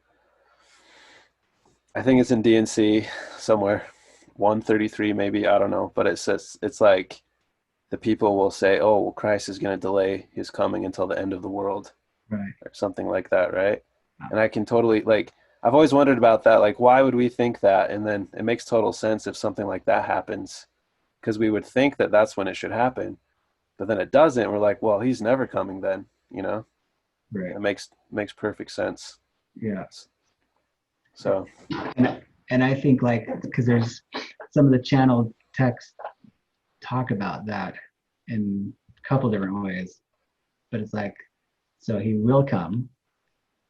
I think it's in D&C somewhere, 133 maybe, I don't know, but it says, it's like the people will say, oh, well, Christ is going to delay his coming until the end of the world, right, or something like that, right? And I can totally, like, I've always wondered about that, like, why would we think that? And then it makes total sense if something like that happens, because we would think that that's when it should happen, but then it doesn't. We're like, well, he's never coming then, Right. It makes perfect sense. Yeah. So. And I think, like, because there's some of the channel texts talk about that in a couple different ways, but it's like, so he will come,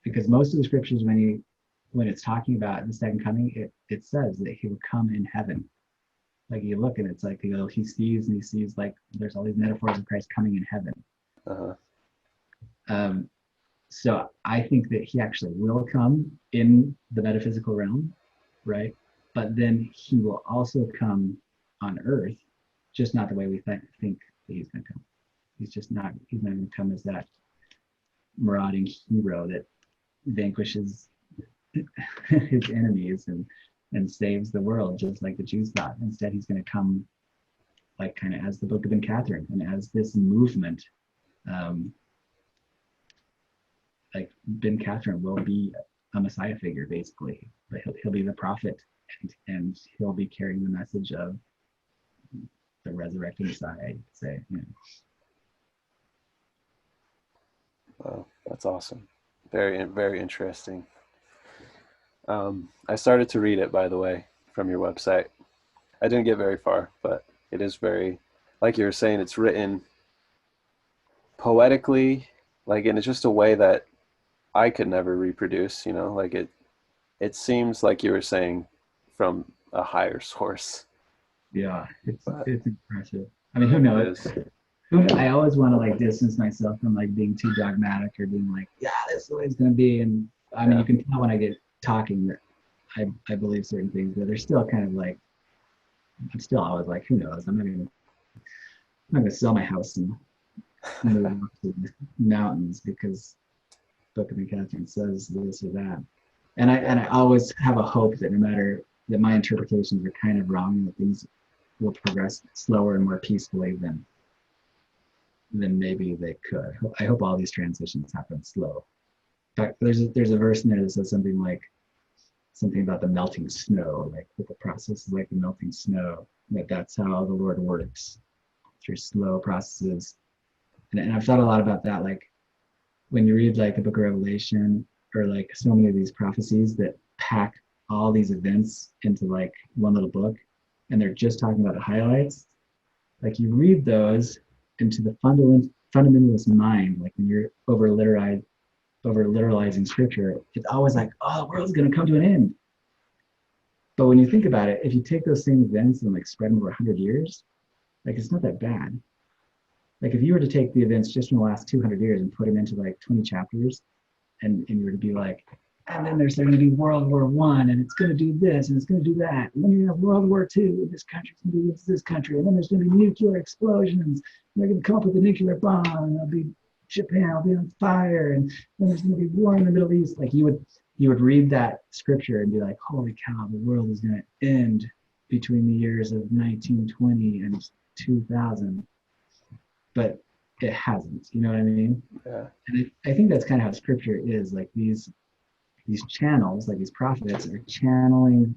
because most of the scriptures, when it's talking about the second coming, it says that he will come in heaven. Like, you look and it's like, he sees like there's all these metaphors of Christ coming in heaven. Uh-huh. So I think that he actually will come in the metaphysical realm, right? But then he will also come on earth, just not the way we think that he's going to come. He's not going to come as that marauding hero that vanquishes his enemies and saves the world, just like the Jews thought. Instead, he's going to come like kind of as the Book of Ben Kathryn and as this movement. Like Ben Kathryn will be a Messiah figure, basically, but he'll be the prophet, and he'll be carrying the message of the resurrected Messiah, I could say. Wow, that's awesome. Very, very interesting. I started to read it, by the way, from your website. I didn't get very far, but it is very, like you were saying, it's written poetically, like, and it's just a way that I could never reproduce, like it seems like you were saying from a higher source. Yeah, it's impressive. I mean, who knows? I always want to like distance myself from like being too dogmatic or being like, yeah, this is the way it's going to be. And I mean, you can tell when I get talking that I believe certain things, but they're still kind of like, I'm still always like, who knows? I'm not gonna sell my house and move up to the mountains because Book of Ben Kathryn says this or that. And I always have a hope that no matter that my interpretations are kind of wrong, that things will progress slower and more peacefully than maybe they could. I hope all these transitions happen slow. In fact, there's a verse in there that says something about the melting snow, like that the process is like the melting snow, that's how the Lord works, through slow processes. And I've thought a lot about that, like when you read like the Book of Revelation, or like so many of these prophecies that pack all these events into like one little book, and they're just talking about the highlights. Like you read those, and to the fundamentalist mind, like when you're over literalizing scripture, it's always like, oh, the world's going to come to an end. But when you think about it, if you take those same events and like spread them over 100 years, like it's not that bad. Like if you were to take the events just from the last 200 years and put them into like 20 chapters, and you were to be like, and then there's going to be World War One, and it's going to do this, and it's going to do that, and then you have World War Two, and this country's going to do this country, and then there's going to be nuclear explosions, and they're going to come up with a nuclear bomb, and it'll be Japan will be on fire, and then there's going to be war in the Middle East. Like you would read that scripture and be like, holy cow, the world is going to end between the years of 1920 and 2000. But it hasn't, you know what I mean? Yeah. And I think that's kind of how scripture is. Like these channels, like these prophets are channeling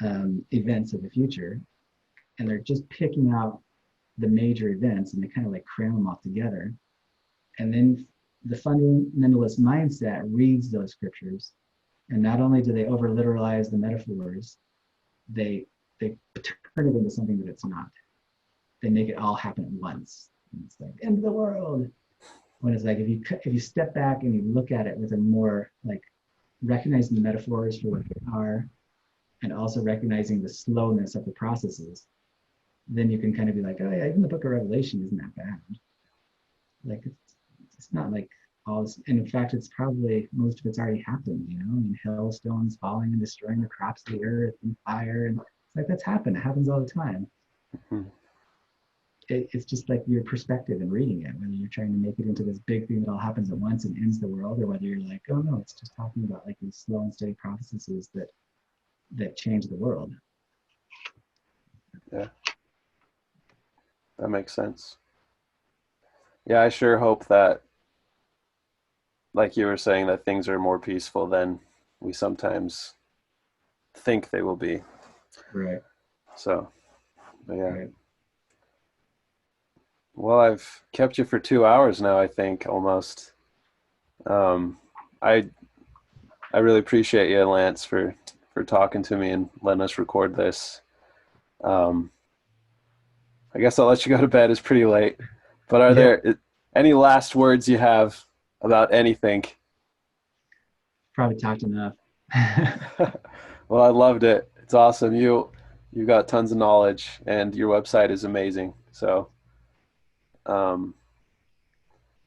events of the future, and they're just picking out the major events and they kind of like cram them all together. And then the fundamentalist mindset reads those scriptures, and not only do they over literalize the metaphors, they turn it into something that it's not. They make it all happen at once. And it's like end of the world. When it's like if you step back and you look at it with a more like recognizing the metaphors for what they are, and also recognizing the slowness of the processes, then you can kind of be like, oh yeah, even the Book of Revelation isn't that bad. Like it's not like all this, and in fact, it's probably most of it's already happened. You know, I mean, hailstones falling and destroying the crops of the earth and fire, and it's like that's happened. It happens all the time. Mm-hmm. It's just like your perspective in reading it, whether you're trying to make it into this big thing that all happens at once and ends the world, or whether you're like, oh no, it's just talking about like these slow and steady processes that change the world. Yeah, that makes sense. Yeah, I sure hope that, like you were saying, that things are more peaceful than we sometimes think they will be. Right. So, yeah. Right. Well, I've kept you for 2 hours now, I think, almost. Um, I I really appreciate you, Lance, for talking to me and letting us record this. Um, I guess I'll let you go to bed. It's pretty late. But are Yep. there any last words you have about anything? Probably talked enough. Well, I loved it. It's awesome. You got tons of knowledge, and your website is amazing. So, um,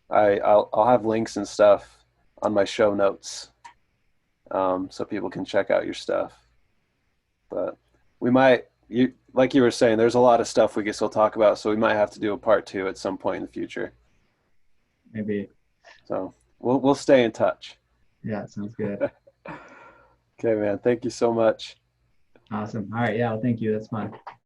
I'll have links and stuff on my show notes, so people can check out your stuff. But we might, you like you were saying, there's a lot of stuff we can still talk about, so we might have to do a part two at some point in the future. Maybe. So we'll stay in touch. Yeah, sounds good. Okay, man. Thank you so much. Awesome. All right. Yeah. Well, thank you. That's fun.